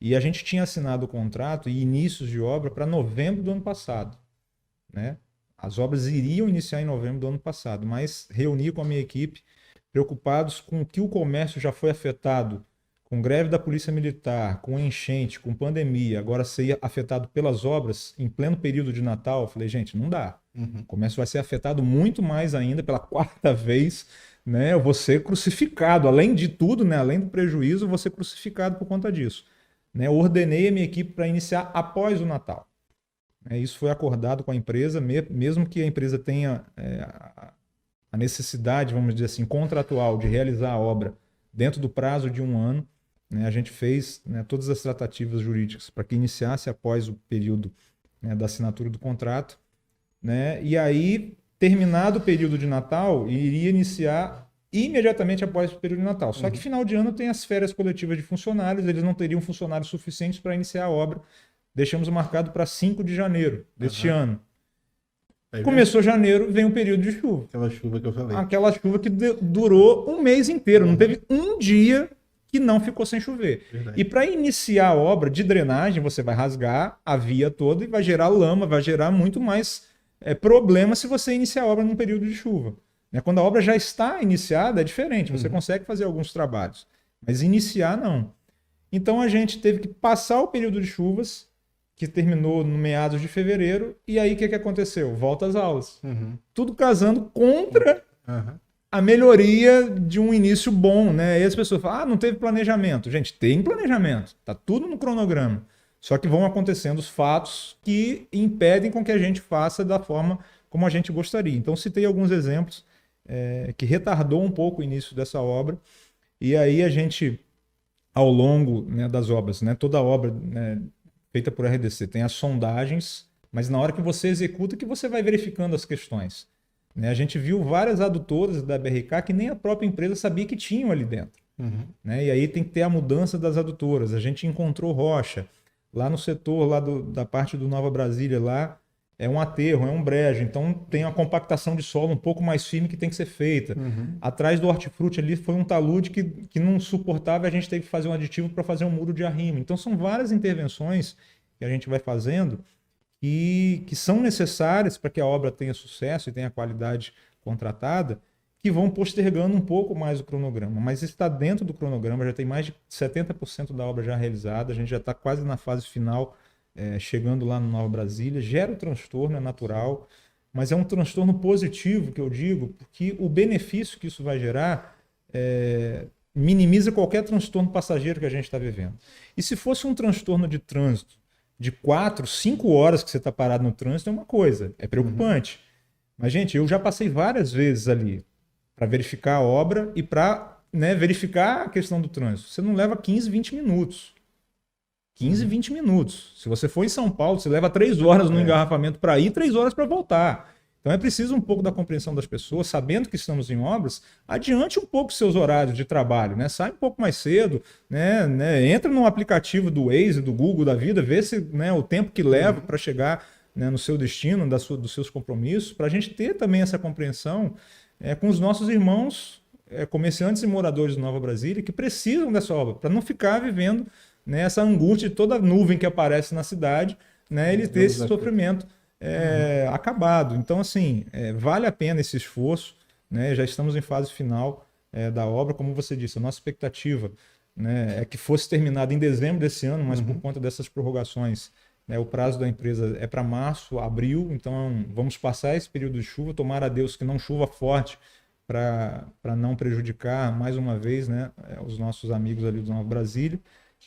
E a gente tinha assinado o contrato e inícios de obra para novembro do ano passado, né? As obras iriam iniciar em novembro do ano passado, mas reuni com a minha equipe, preocupados com que o comércio já foi afetado com greve da Polícia Militar, com enchente, com pandemia, agora ser afetado pelas obras em pleno período de Natal. Eu falei, gente, não dá. O comércio vai ser afetado muito mais ainda pela quarta vez, né? Eu vou ser crucificado. Além de tudo, né? Além do prejuízo, eu vou ser crucificado por conta disso. Né? Eu ordenei a minha equipe para iniciar após o Natal. Isso foi acordado com a empresa, mesmo que a empresa tenha a necessidade, vamos dizer assim, contratual de realizar a obra dentro do prazo de 1 ano. Né, a gente fez, né, todas as tratativas jurídicas para que iniciasse após o período, né, da assinatura do contrato. Né, e aí, terminado o período de Natal, iria iniciar imediatamente após o período de Natal. Só que final de ano tem as férias coletivas de funcionários, eles não teriam funcionários suficientes para iniciar a obra. Deixamos marcado para 5 de janeiro deste ano. Começou janeiro, vem um período de chuva. Aquela chuva que eu falei. Aquela chuva que durou um mês inteiro. Não teve um dia que não ficou sem chover. Verdade. E para iniciar a obra de drenagem, você vai rasgar a via toda e vai gerar lama, vai gerar muito mais problema se você iniciar a obra num período de chuva. Né? Quando a obra já está iniciada, é diferente. Você consegue fazer alguns trabalhos. Mas iniciar, não. Então a gente teve que passar o período de chuvas, que terminou no meados de fevereiro, e aí o que aconteceu? Volta às aulas. Tudo casando contra a melhoria de um início bom, né? E as pessoas falam, não teve planejamento. Gente, tem planejamento, tá tudo no cronograma. Só que vão acontecendo os fatos que impedem com que a gente faça da forma como a gente gostaria. Então, citei alguns exemplos que retardou um pouco o início dessa obra, e aí a gente, ao longo, né, das obras, né, toda obra, né, feita por RDC, tem as sondagens, mas na hora que você executa que você vai verificando as questões. Né? A gente viu várias adutoras da BRK que nem a própria empresa sabia que tinham ali dentro. Né? E aí tem que ter a mudança das adutoras. A gente encontrou rocha lá no setor lá da parte do Nova Brasília, lá é um aterro, é um brejo, então tem uma compactação de solo um pouco mais firme que tem que ser feita. Atrás do hortifruti ali foi um talude que não suportava, a gente teve que fazer um aditivo para fazer um muro de arrimo. Então são várias intervenções que a gente vai fazendo que são necessárias para que a obra tenha sucesso e tenha qualidade contratada, que vão postergando um pouco mais o cronograma. Mas está dentro do cronograma, já tem mais de 70% da obra já realizada, a gente já está quase na fase final, chegando lá no Nova Brasília. Gera o transtorno, é natural, mas é um transtorno positivo, que eu digo, porque o benefício que isso vai gerar minimiza qualquer transtorno passageiro que a gente está vivendo. E se fosse um transtorno de trânsito de 4, 5 horas que você está parado no trânsito, é uma coisa, é preocupante. Mas, gente, eu já passei várias vezes ali para verificar a obra e para, né, verificar a questão do trânsito. Você não leva 15, 20 minutos. 15, 20 minutos. Se você for em São Paulo, você leva 3 horas no engarrafamento para ir, 3 horas para voltar. Então é preciso um pouco da compreensão das pessoas, sabendo que estamos em obras, adiante um pouco os seus horários de trabalho, né? Sai um pouco mais cedo, né? Entra no aplicativo do Waze, do Google da vida, vê se, né, o tempo que leva para chegar, né, no seu destino, dos seus compromissos, para a gente ter também essa compreensão com os nossos irmãos comerciantes e moradores de Nova Brasília que precisam dessa obra, para não ficar vivendo, né, essa angústia de toda nuvem que aparece na cidade, né, ele ter esse sofrimento acabado. Então, assim, vale a pena esse esforço, né? Já estamos em fase final da obra, como você disse, a nossa expectativa, né, é que fosse terminada em dezembro desse ano, mas por conta dessas prorrogações, né, o prazo da empresa é para março, abril, então vamos passar esse período de chuva, tomara a Deus que não chuva forte para não prejudicar mais uma vez, né, os nossos amigos ali do Nova Brasília.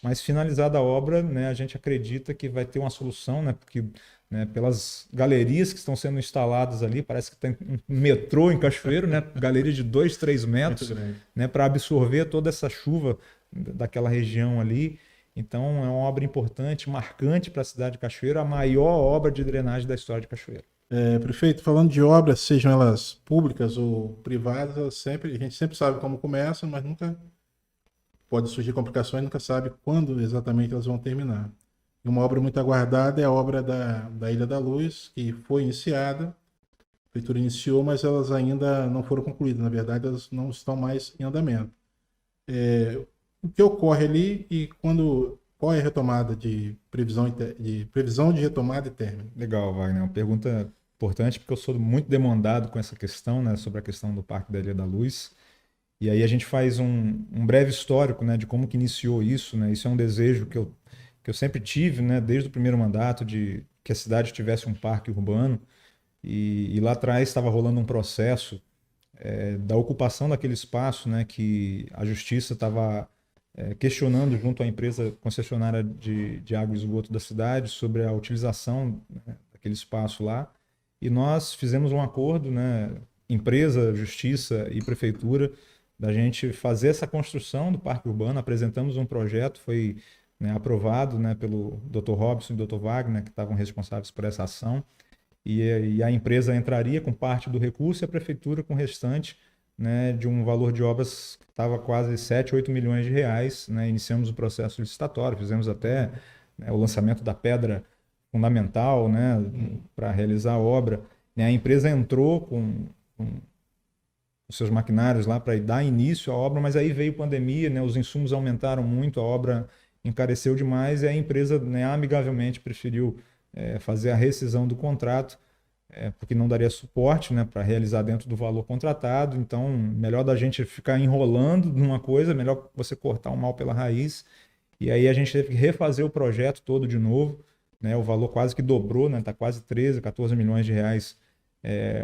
Mas finalizada a obra, né, a gente acredita que vai ter uma solução, né, porque, né, pelas galerias que estão sendo instaladas ali, parece que tem um metrô em Cachoeiro, né, galeria de 2, 3 metros, né, para absorver toda essa chuva daquela região ali. Então é uma obra importante, marcante para a cidade de Cachoeiro, a maior obra de drenagem da história de Cachoeiro. Prefeito, falando de obras, sejam elas públicas ou privadas, a gente sempre sabe como começa, mas nunca pode surgir complicações, nunca sabe quando exatamente elas vão terminar. E uma obra muito aguardada é a obra da Ilha da Luz, que foi iniciada, a prefeitura iniciou, mas elas ainda não foram concluídas. Na verdade, elas não estão mais em andamento. O que ocorre ali e qual é a retomada de previsão de retomada e término? Legal, Wagner. Uma pergunta importante, porque eu sou muito demandado com essa questão, né, sobre a questão do Parque da Ilha da Luz. E aí a gente faz um breve histórico, né, de como que iniciou isso, né? Isso é um desejo que eu sempre tive, né, desde o primeiro mandato, de que a cidade tivesse um parque urbano. E lá atrás estava rolando um processo da ocupação daquele espaço, né, que a justiça estava questionando junto à empresa concessionária de água e esgoto da cidade sobre a utilização, né, daquele espaço lá. E nós fizemos um acordo, né, empresa, justiça e prefeitura, da gente fazer essa construção do parque urbano. Apresentamos um projeto, foi, né, aprovado, né, pelo Dr. Robson e Dr. Wagner, que estavam responsáveis por essa ação. E a empresa entraria com parte do recurso e a prefeitura com o restante, né, de um valor de obras que estava quase 7, 8 milhões de reais. Né? Iniciamos o processo licitatório, fizemos até, né, o lançamento da pedra fundamental, né, para realizar a obra. E a empresa entrou com os seus maquinários lá para dar início à obra, mas aí veio pandemia, né, os insumos aumentaram muito, a obra encareceu demais e a empresa, né, amigavelmente preferiu fazer a rescisão do contrato, porque não daria suporte, né, para realizar dentro do valor contratado. Então, melhor da gente ficar enrolando numa coisa, melhor você cortar o mal pela raiz. E aí a gente teve que refazer o projeto todo de novo, né, o valor quase que dobrou, né, tá quase 13, 14 milhões de reais,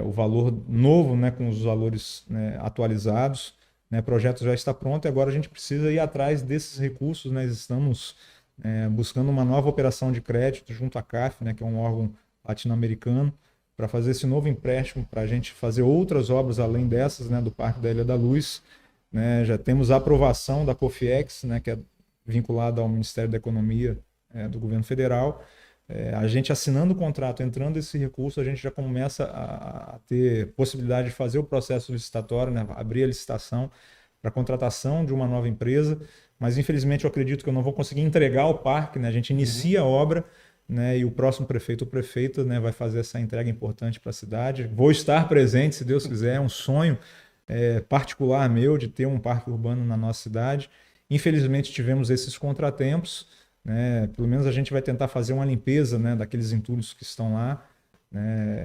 o valor novo, né, com os valores, né, atualizados. Né, o projeto já está pronto e agora a gente precisa ir atrás desses recursos. Nós estamos buscando uma nova operação de crédito junto à CAF, né, que é um órgão latino-americano, para fazer esse novo empréstimo para a gente fazer outras obras além dessas, né, do Parque da Ilha da Luz. Né, já temos a aprovação da COFIEX, né, que é vinculada ao Ministério da Economia do governo federal. A gente assinando o contrato, entrando esse recurso, a gente já começa a ter possibilidade de fazer o processo licitatório, né, abrir a licitação para a contratação de uma nova empresa. Mas infelizmente eu acredito que eu não vou conseguir entregar o parque, né? A gente inicia a obra, né, e o próximo prefeito ou prefeita, né, vai fazer essa entrega importante para a cidade. Vou estar presente, se Deus quiser, é um sonho particular meu de ter um parque urbano na nossa cidade. Infelizmente tivemos esses contratempos, né? Pelo menos a gente vai tentar fazer uma limpeza, né, daqueles entulhos que estão lá.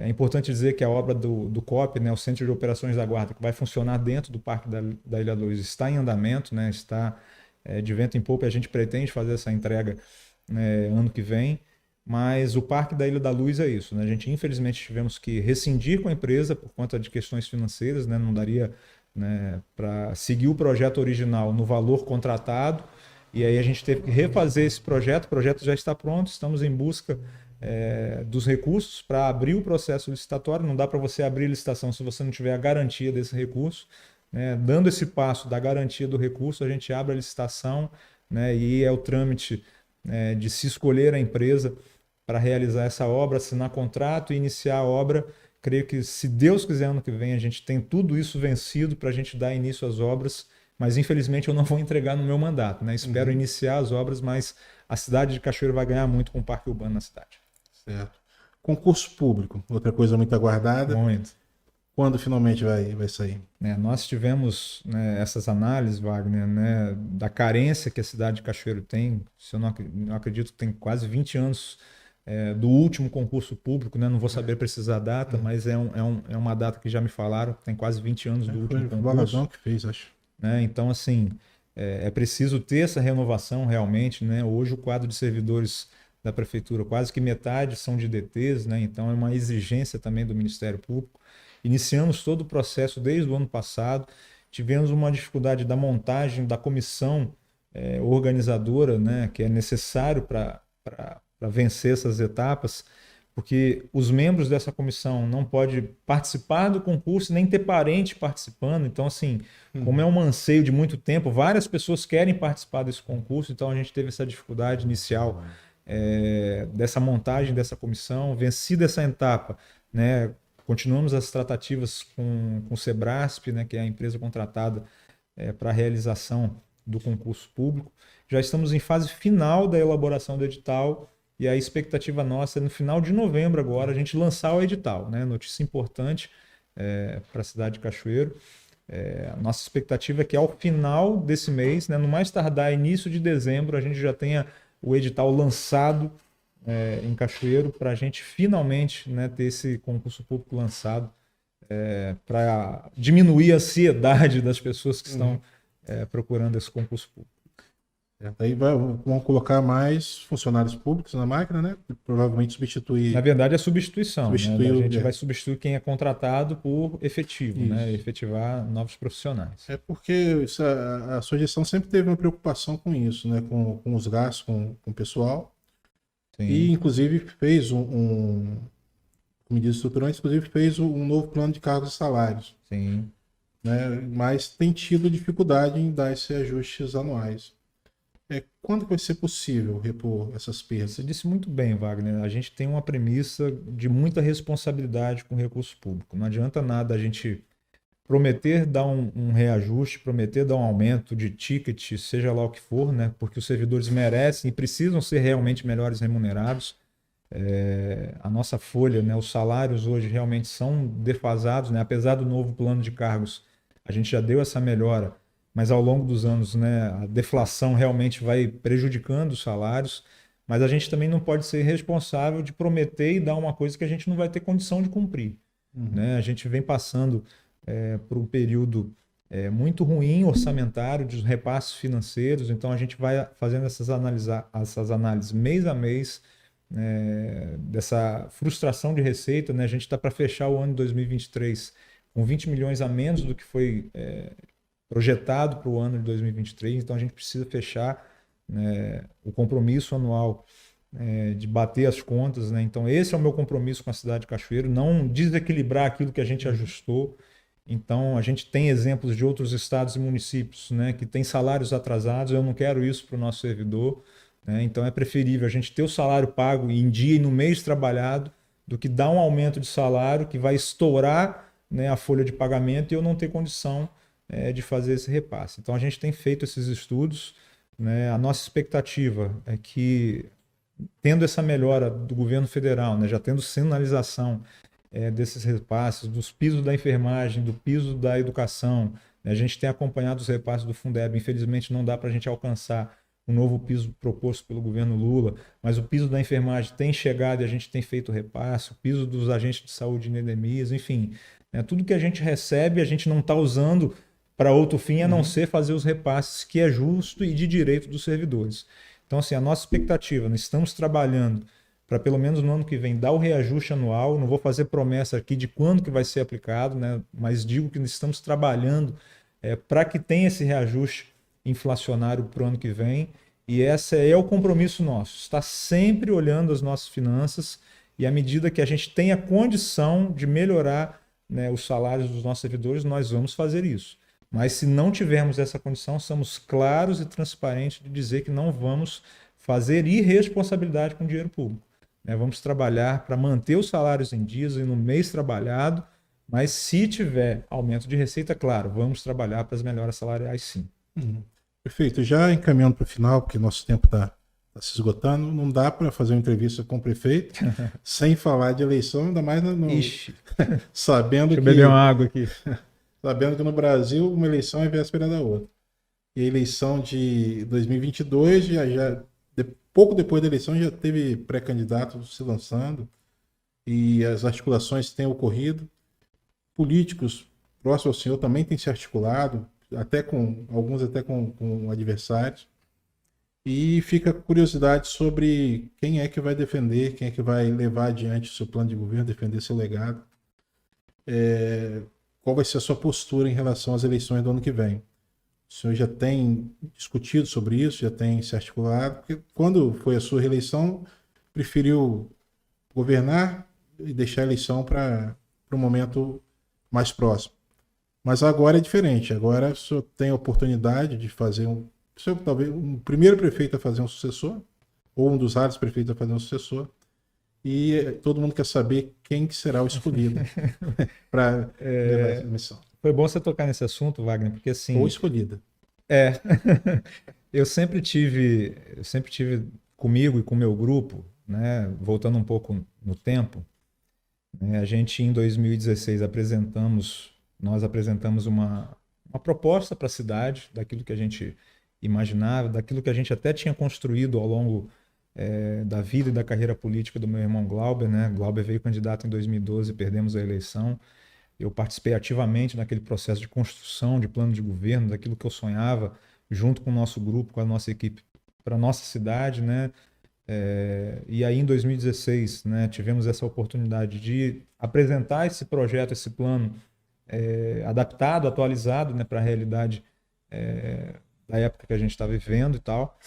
É importante dizer que a obra do COP, né, o Centro de Operações da Guarda, que vai funcionar dentro do Parque da Ilha da Luz, está em andamento, né, está de vento em popa, e a gente pretende fazer essa entrega, né, ano que vem. Mas o Parque da Ilha da Luz é isso, né? A gente infelizmente tivemos que rescindir com a empresa por conta de questões financeiras, né? Não daria, né, para seguir o projeto original no valor contratado, e aí a gente teve que refazer esse projeto. O projeto já está pronto, estamos em busca dos recursos para abrir o processo licitatório. Não dá para você abrir a licitação se você não tiver a garantia desse recurso. Né? Dando esse passo da garantia do recurso, a gente abre a licitação, né, e é o trâmite de se escolher a empresa para realizar essa obra, assinar contrato e iniciar a obra. Creio que, se Deus quiser, ano que vem a gente tem tudo isso vencido para a gente dar início às obras, mas infelizmente eu não vou entregar no meu mandato. Né? Espero iniciar as obras, mas a cidade de Cachoeiro vai ganhar muito com o parque urbano na cidade. Certo. Concurso público, outra coisa muito aguardada. Muito. Quando finalmente vai sair? Nós tivemos, né, essas análises, Wagner, né, da carência que a cidade de Cachoeiro tem. Se eu não acredito que tem quase 20 anos do último concurso público, né? Não vou saber precisar a data, mas é uma data que já me falaram, tem quase 20 anos do último concurso. Foi o Valadão que fez, acho. Né? Então, assim, é preciso ter essa renovação realmente. Né? Hoje o quadro de servidores da prefeitura, quase que metade são de DTs, né? Então é uma exigência também do Ministério Público. Iniciamos todo o processo desde o ano passado, tivemos uma dificuldade da montagem da comissão organizadora, né, que é necessário para vencer essas etapas, porque os membros dessa comissão não podem participar do concurso, nem ter parente participando. Então, assim, como é um anseio de muito tempo, várias pessoas querem participar desse concurso, então a gente teve essa dificuldade inicial dessa montagem dessa comissão. Vencida essa etapa, né, continuamos as tratativas com o Sebrasp, né, que é a empresa contratada para a realização do concurso público. Já estamos em fase final da elaboração do edital e a expectativa nossa é no final de novembro agora a gente lançar o edital. Né? Notícia importante para a cidade de Cachoeiro. A nossa expectativa é que ao final desse mês, né, no mais tardar início de dezembro, a gente já tenha o edital lançado, em Cachoeiro para a gente finalmente, né, ter esse concurso público lançado para diminuir a ansiedade das pessoas que estão procurando esse concurso público. Aí vão colocar mais funcionários públicos na máquina, né? Provavelmente substituir. Na verdade, é substituição. Né? A gente É. vai substituir quem é contratado por efetivo, né? Efetivar novos profissionais. É porque a sua gestão sempre teve uma preocupação com isso, né? Com os gastos, com o pessoal. Sim. E, inclusive, fez como medida estruturante, inclusive fez um novo plano de cargos e salários. Sim. Né? Mas tem tido dificuldade em dar esses ajustes anuais. Quando que vai ser possível repor essas perdas? Você disse muito bem, Wagner. A gente tem uma premissa de muita responsabilidade com o recurso público. Não adianta nada a gente prometer dar um reajuste, prometer dar um aumento de ticket, seja lá o que for, né? Porque os servidores merecem e precisam ser realmente melhores remunerados. A nossa folha, né? Os salários hoje realmente são defasados, né? Apesar do novo plano de cargos, a gente já deu essa melhora, mas ao longo dos anos, né, a deflação realmente vai prejudicando os salários, mas a gente também não pode ser responsável de prometer e dar uma coisa que a gente não vai ter condição de cumprir. Né? A gente vem passando por um período muito ruim orçamentário, de repasses financeiros, então a gente vai fazendo essas análises mês a mês, dessa frustração de receita. Né? A gente está para fechar o ano de 2023 com 20 milhões a menos do que foi projetado para o ano de 2023, então a gente precisa fechar, né, o compromisso anual de bater as contas. Né? Então esse é o meu compromisso com a cidade de Cachoeiro, não desequilibrar aquilo que a gente ajustou. Então a gente tem exemplos de outros estados e municípios, né, que têm salários atrasados. Eu não quero isso para o nosso servidor, né? Então é preferível a gente ter o salário pago em dia e no mês trabalhado do que dar um aumento de salário que vai estourar, né, a folha de pagamento e eu não ter condição de fazer esse repasse. Então a gente tem feito esses estudos, né? A nossa expectativa é que, tendo essa melhora do governo federal, né, já tendo sinalização desses repasses, dos pisos da enfermagem, do piso da educação, né, a gente tem acompanhado os repasses do Fundeb. Infelizmente não dá para a gente alcançar o novo piso proposto pelo governo Lula, mas o piso da enfermagem tem chegado e a gente tem feito repasse, o piso dos agentes de saúde em endemias, enfim, tudo que a gente recebe a gente não está usando para outro fim a não ser fazer os repasses, que é justo e de direito dos servidores. Então, assim, a nossa expectativa, nós estamos trabalhando para pelo menos no ano que vem dar o reajuste anual. Não vou fazer promessa aqui de quando que vai ser aplicado, né? Mas digo que nós estamos trabalhando para que tenha esse reajuste inflacionário para o ano que vem. E esse é o compromisso nosso, estar sempre olhando as nossas finanças e à medida que a gente tenha condição de melhorar, né, os salários dos nossos servidores, nós vamos fazer isso. Mas se não tivermos essa condição, somos claros e transparentes de dizer que não vamos fazer irresponsabilidade com o dinheiro público. Vamos trabalhar para manter os salários em dias e no mês trabalhado, mas se tiver aumento de receita, claro, vamos trabalhar para as melhoras salariais, sim. Perfeito. Já encaminhando para o final, porque nosso tempo está se esgotando, não dá para fazer uma entrevista com o prefeito sem falar de eleição, ainda mais sabendo Deixa eu beber uma água aqui. Sabendo que no Brasil uma eleição é véspera da outra. E a eleição de 2022, pouco depois da eleição, já teve pré-candidato se lançando e as articulações têm ocorrido. Políticos próximos ao senhor também têm se articulado, alguns até com adversários. E fica a curiosidade sobre quem é que vai defender, quem é que vai levar adiante o seu plano de governo, defender seu legado. Qual vai ser a sua postura em relação às eleições do ano que vem? O senhor já tem discutido sobre isso, já tem se articulado? Porque quando foi a sua reeleição, preferiu governar e deixar a eleição para um momento mais próximo. Mas agora é diferente. Agora o senhor tem a oportunidade de fazer talvez um primeiro prefeito a fazer um sucessor, ou um dos raros prefeitos a fazer um sucessor. E todo mundo quer saber quem que será o escolhido para levar essa missão. Foi bom você tocar nesse assunto, Wagner, porque assim... Ou escolhida. Eu sempre tive comigo e com o meu grupo, né, voltando um pouco no tempo, né, a gente em 2016 nós apresentamos uma proposta para a cidade, daquilo que a gente imaginava, daquilo que a gente até tinha construído ao longo da vida e da carreira política do meu irmão Glauber, né? Glauber veio candidato em 2012, perdemos a eleição. Eu participei ativamente naquele processo de construção de plano de governo, daquilo que eu sonhava, junto com o nosso grupo, com a nossa equipe, para a nossa cidade, né? E aí, em 2016, né, tivemos essa oportunidade de apresentar esse projeto, esse plano adaptado, atualizado, né, para a realidade da época que a gente está vivendo e tal.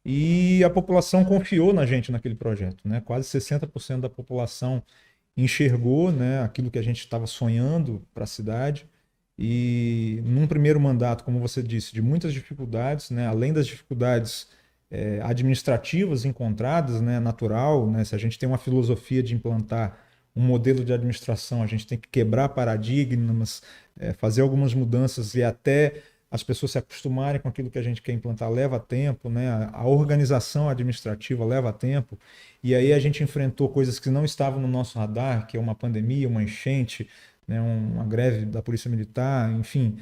E a população confiou na gente naquele projeto, né? Quase 60% da população enxergou, né, aquilo que a gente estava sonhando para a cidade. E num primeiro mandato, como você disse, de muitas dificuldades, né, além das dificuldades administrativas encontradas, né, natural, né, se a gente tem uma filosofia de implantar um modelo de administração, a gente tem que quebrar paradigmas, fazer algumas mudanças e até as pessoas se acostumarem com aquilo que a gente quer implantar leva tempo, né? A organização administrativa leva tempo, e aí a gente enfrentou coisas que não estavam no nosso radar, que é uma pandemia, uma enchente, né? Uma greve da Polícia Militar, enfim,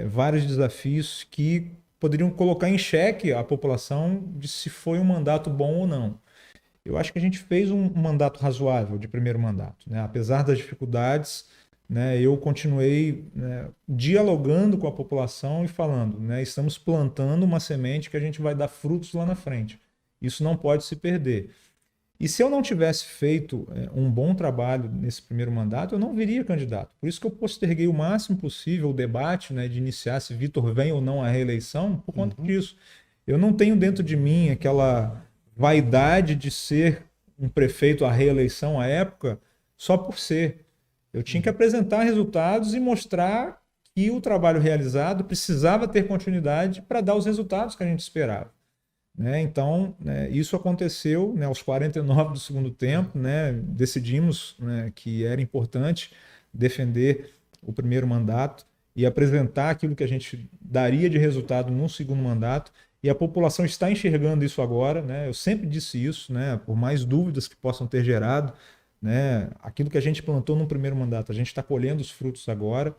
vários desafios que poderiam colocar em xeque a população de se foi um mandato bom ou não. Eu acho que a gente fez um mandato razoável de primeiro mandato, né? Apesar das dificuldades, né, eu continuei, né, dialogando com a população e falando, né, estamos plantando uma semente que a gente vai dar frutos lá na frente. Isso não pode se perder. E se eu não tivesse feito um bom trabalho nesse primeiro mandato, eu não viria candidato. Por isso que eu posterguei o máximo possível o debate, né, de iniciar se Vitor vem ou não à reeleição por conta disso. Eu não tenho dentro de mim aquela vaidade de ser um prefeito à reeleição à época só por ser. Eu tinha que apresentar resultados e mostrar que o trabalho realizado precisava ter continuidade para dar os resultados que a gente esperava. Né? Então, né, isso aconteceu, né, aos 49 do segundo tempo, né, decidimos, né, que era importante defender o primeiro mandato e apresentar aquilo que a gente daria de resultado num segundo mandato, e a população está enxergando isso agora, né? Eu sempre disse isso, né, por mais dúvidas que possam ter gerado, né, aquilo que a gente plantou no primeiro mandato, a gente está colhendo os frutos agora,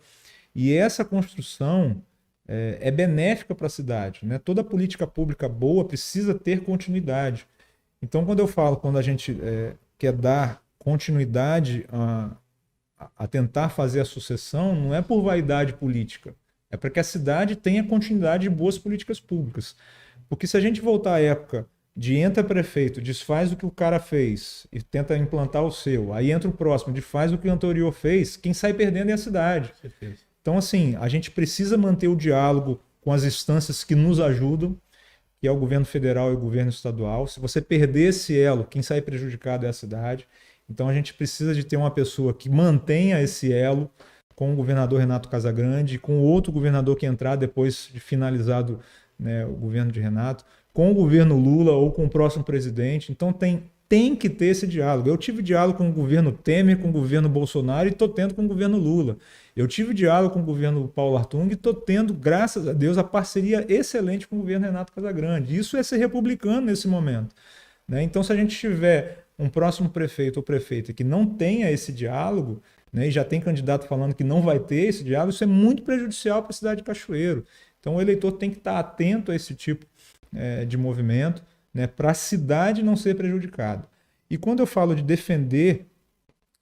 e essa construção é benéfica para a cidade, né? Toda política pública boa precisa ter continuidade. Então, quando a gente quer dar continuidade a tentar fazer a sucessão, não é por vaidade política, é para que a cidade tenha continuidade de boas políticas públicas. Porque se a gente voltar à época de entra prefeito, desfaz o que o cara fez e tenta implantar o seu, aí entra o próximo, desfaz o que o anterior fez, quem sai perdendo é a cidade. Certeza. Então, assim, a gente precisa manter o diálogo com as instâncias que nos ajudam, que é o governo federal e o governo estadual. Se você perder esse elo, quem sai prejudicado é a cidade. Então, a gente precisa de ter uma pessoa que mantenha esse elo com o governador Renato Casagrande, com outro governador que entrar depois de finalizado, né, o governo de Renato, com o governo Lula ou com o próximo presidente. Então tem que ter esse diálogo. Eu tive diálogo com o governo Temer, com o governo Bolsonaro e estou tendo com o governo Lula. Eu tive diálogo com o governo Paulo Artung e estou tendo, graças a Deus, a parceria excelente com o governo Renato Casagrande. Isso é ser republicano nesse momento. Né? Então, se a gente tiver um próximo prefeito ou prefeita que não tenha esse diálogo, né, e já tem candidato falando que não vai ter esse diálogo, isso é muito prejudicial para a cidade de Cachoeiro. Então, o eleitor tem que estar atento a esse tipo de movimento, né, para a cidade não ser prejudicada. E quando eu falo de defender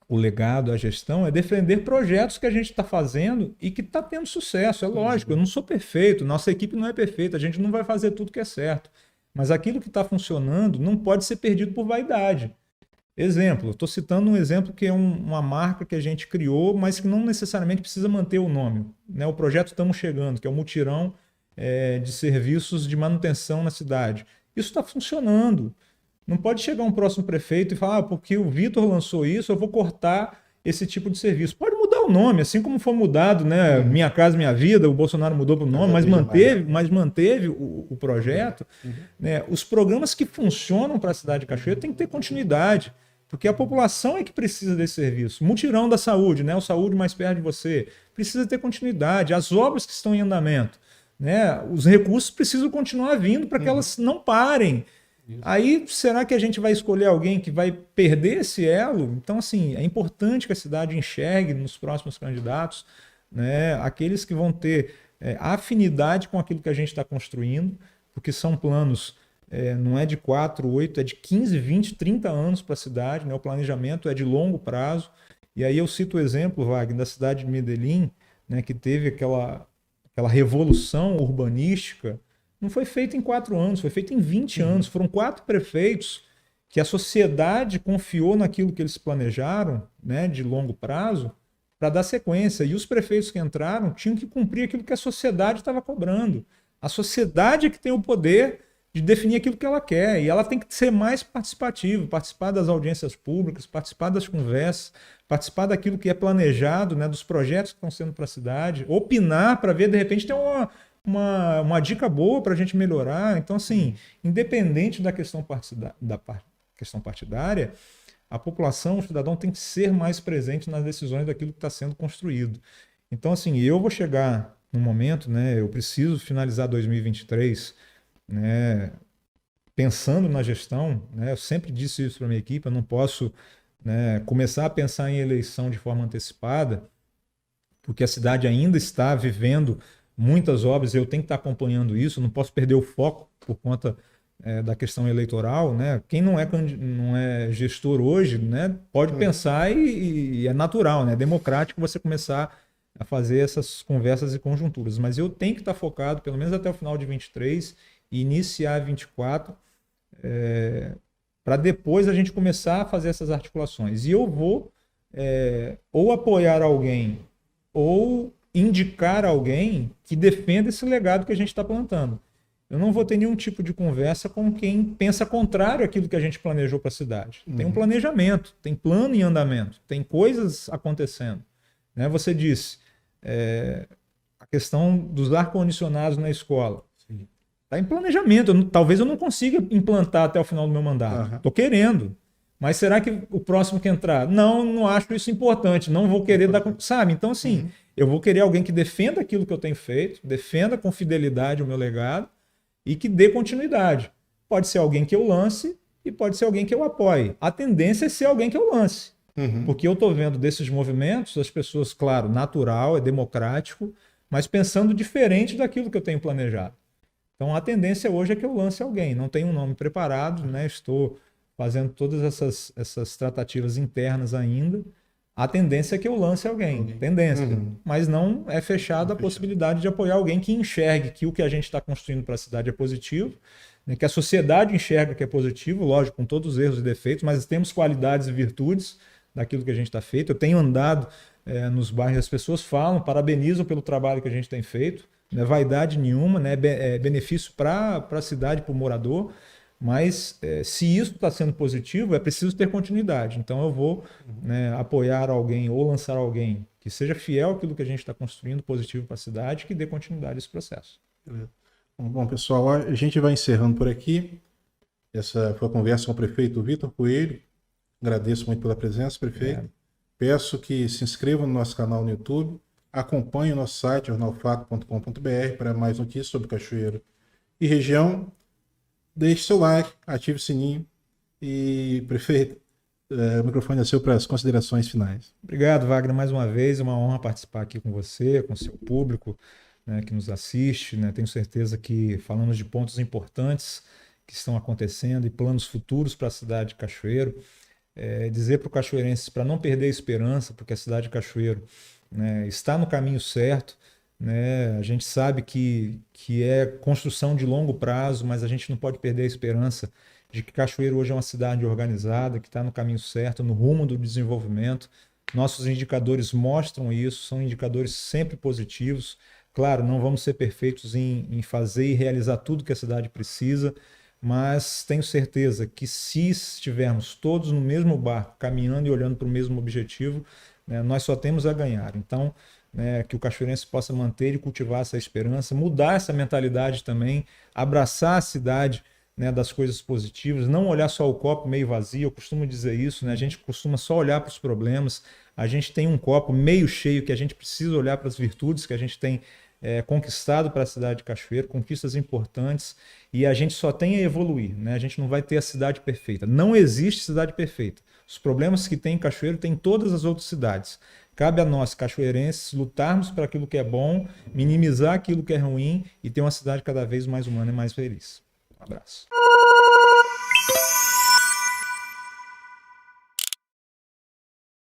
o legado, a gestão, é defender projetos que a gente está fazendo e que está tendo sucesso. É lógico, eu não sou perfeito, nossa equipe não é perfeita, a gente não vai fazer tudo que é certo. Mas aquilo que está funcionando não pode ser perdido por vaidade. Exemplo, estou citando um exemplo que é uma marca que a gente criou, mas que não necessariamente precisa manter o nome. Né? O projeto Estamos Chegando, que é o mutirão de serviços de manutenção na cidade. Isso está funcionando. Não pode chegar um próximo prefeito e falar, porque o Vitor lançou isso, eu vou cortar esse tipo de serviço. Pode mudar o nome, assim como foi mudado, né? Minha Casa Minha Vida, o Bolsonaro mudou para o nome, mas manteve o projeto. Né? Os programas que funcionam para a cidade de Cachoeiro têm que ter continuidade, porque a população é que precisa desse serviço. Mutirão da saúde, né? O Saúde mais perto de você, precisa ter continuidade. As obras que estão em andamento, né? Os recursos precisam continuar vindo para que elas não parem. Isso. Aí, será que a gente vai escolher alguém que vai perder esse elo? Então, assim, é importante que a cidade enxergue nos próximos candidatos, né, aqueles que vão ter afinidade com aquilo que a gente está construindo, porque são planos não é de 4, 8, é de 15, 20, 30 anos para a cidade, né? O planejamento é de longo prazo. E aí eu cito o exemplo, Wagner, da cidade de Medellín, né, que teve aquela revolução urbanística. Não foi feita em 4 anos, foi feita em 20 anos. Foram 4 prefeitos que a sociedade confiou naquilo que eles planejaram, né, de longo prazo, para dar sequência. E os prefeitos que entraram tinham que cumprir aquilo que a sociedade estava cobrando. A sociedade é que tem o poder de definir aquilo que ela quer, e ela tem que ser mais participativa, participar das audiências públicas, participar das conversas, participar daquilo que é planejado, né, dos projetos que estão sendo para a cidade, opinar para ver, de repente, tem uma dica boa para a gente melhorar. Então, assim, independente da questão partidária, a população, o cidadão tem que ser mais presente nas decisões daquilo que está sendo construído. Então, assim, eu vou chegar num momento, né, eu preciso finalizar 2023, né, pensando na gestão, né, eu sempre disse isso para a minha equipe, eu não posso, né, começar a pensar em eleição de forma antecipada, porque a cidade ainda está vivendo muitas obras, eu tenho que estar acompanhando isso, não posso perder o foco por conta da questão eleitoral, né? Quem não é gestor hoje, né, pode pensar e é natural, né, é democrático você começar a fazer essas conversas e conjunturas, mas eu tenho que estar focado, pelo menos até o final de 23, e iniciar 24, para depois a gente começar a fazer essas articulações. E eu vou ou apoiar alguém ou indicar alguém que defenda esse legado que a gente está plantando. Eu não vou ter nenhum tipo de conversa com quem pensa contrário àquilo que a gente planejou para a cidade. Tem um planejamento, tem plano em andamento, tem coisas acontecendo. Né? Você disse a questão dos ar-condicionados na escola. Está em planejamento. Talvez eu não consiga implantar até o final do meu mandato. Estou querendo. Mas será que o próximo que entrar? Não acho isso importante. Não vou querer dar... Sabe? Então, assim, eu vou querer alguém que defenda aquilo que eu tenho feito, defenda com fidelidade o meu legado e que dê continuidade. Pode ser alguém que eu lance e pode ser alguém que eu apoie. A tendência é ser alguém que eu lance. Porque eu estou vendo desses movimentos, as pessoas, claro, natural, é democrático, mas pensando diferente daquilo que eu tenho planejado. Então, a tendência hoje é que eu lance alguém. Não tenho um nome preparado, né? Estou fazendo todas essas tratativas internas ainda. A tendência é que eu lance alguém. Tendência. Mas não é fechada a possibilidade de apoiar alguém que enxergue que o que a gente está construindo para a cidade é positivo, né? Que a sociedade enxerga que é positivo, lógico, com todos os erros e defeitos, mas temos qualidades e virtudes daquilo que a gente está feito. Eu tenho andado nos bairros, as pessoas falam, parabenizam pelo trabalho que a gente tem feito. Não é vaidade nenhuma, né? É benefício para a cidade, para o morador, mas se isso está sendo positivo, é preciso ter continuidade. Então eu vou, né, apoiar alguém ou lançar alguém que seja fiel àquilo que a gente está construindo, positivo para a cidade, que dê continuidade a esse processo. Bom, pessoal, a gente vai encerrando por aqui. Essa foi a conversa com o prefeito Vitor Coelho. Agradeço muito pela presença, prefeito. Peço que se inscrevam no nosso canal no YouTube. Acompanhe o nosso site, jornalfato.com.br, para mais notícias sobre Cachoeiro e região. Deixe seu like, ative o sininho. E, prefeito, o microfone é seu para as considerações finais. Obrigado, Wagner, mais uma vez. É uma honra participar aqui com você, com o seu público, né, que nos assiste. Né? Tenho certeza que falamos de pontos importantes que estão acontecendo e planos futuros para a cidade de Cachoeiro. Dizer para o cachoeirense para não perder a esperança, porque a cidade de Cachoeiro, né, está no caminho certo, né? A gente sabe que é construção de longo prazo, mas a gente não pode perder a esperança de que Cachoeiro hoje é uma cidade organizada, que está no caminho certo, no rumo do desenvolvimento. Nossos indicadores mostram isso, são indicadores sempre positivos. Claro, não vamos ser perfeitos em fazer e realizar tudo que a cidade precisa, mas tenho certeza que se estivermos todos no mesmo barco, caminhando e olhando para o mesmo objetivo, né, nós só temos a ganhar. Então, que o cachoeirense possa manter e cultivar essa esperança, mudar essa mentalidade também, abraçar a cidade, né, das coisas positivas, não olhar só o copo meio vazio. Eu costumo dizer isso, né? A gente costuma só olhar para os problemas, a gente tem um copo meio cheio que a gente precisa olhar para as virtudes que a gente tem conquistado para a cidade de Cachoeiro, conquistas importantes, e a gente só tem a evoluir, né? A gente não vai ter a cidade perfeita. Não existe cidade perfeita. Os problemas que tem em Cachoeiro tem em todas as outras cidades. Cabe a nós, cachoeirenses, lutarmos para aquilo que é bom, minimizar aquilo que é ruim e ter uma cidade cada vez mais humana e mais feliz. Um abraço.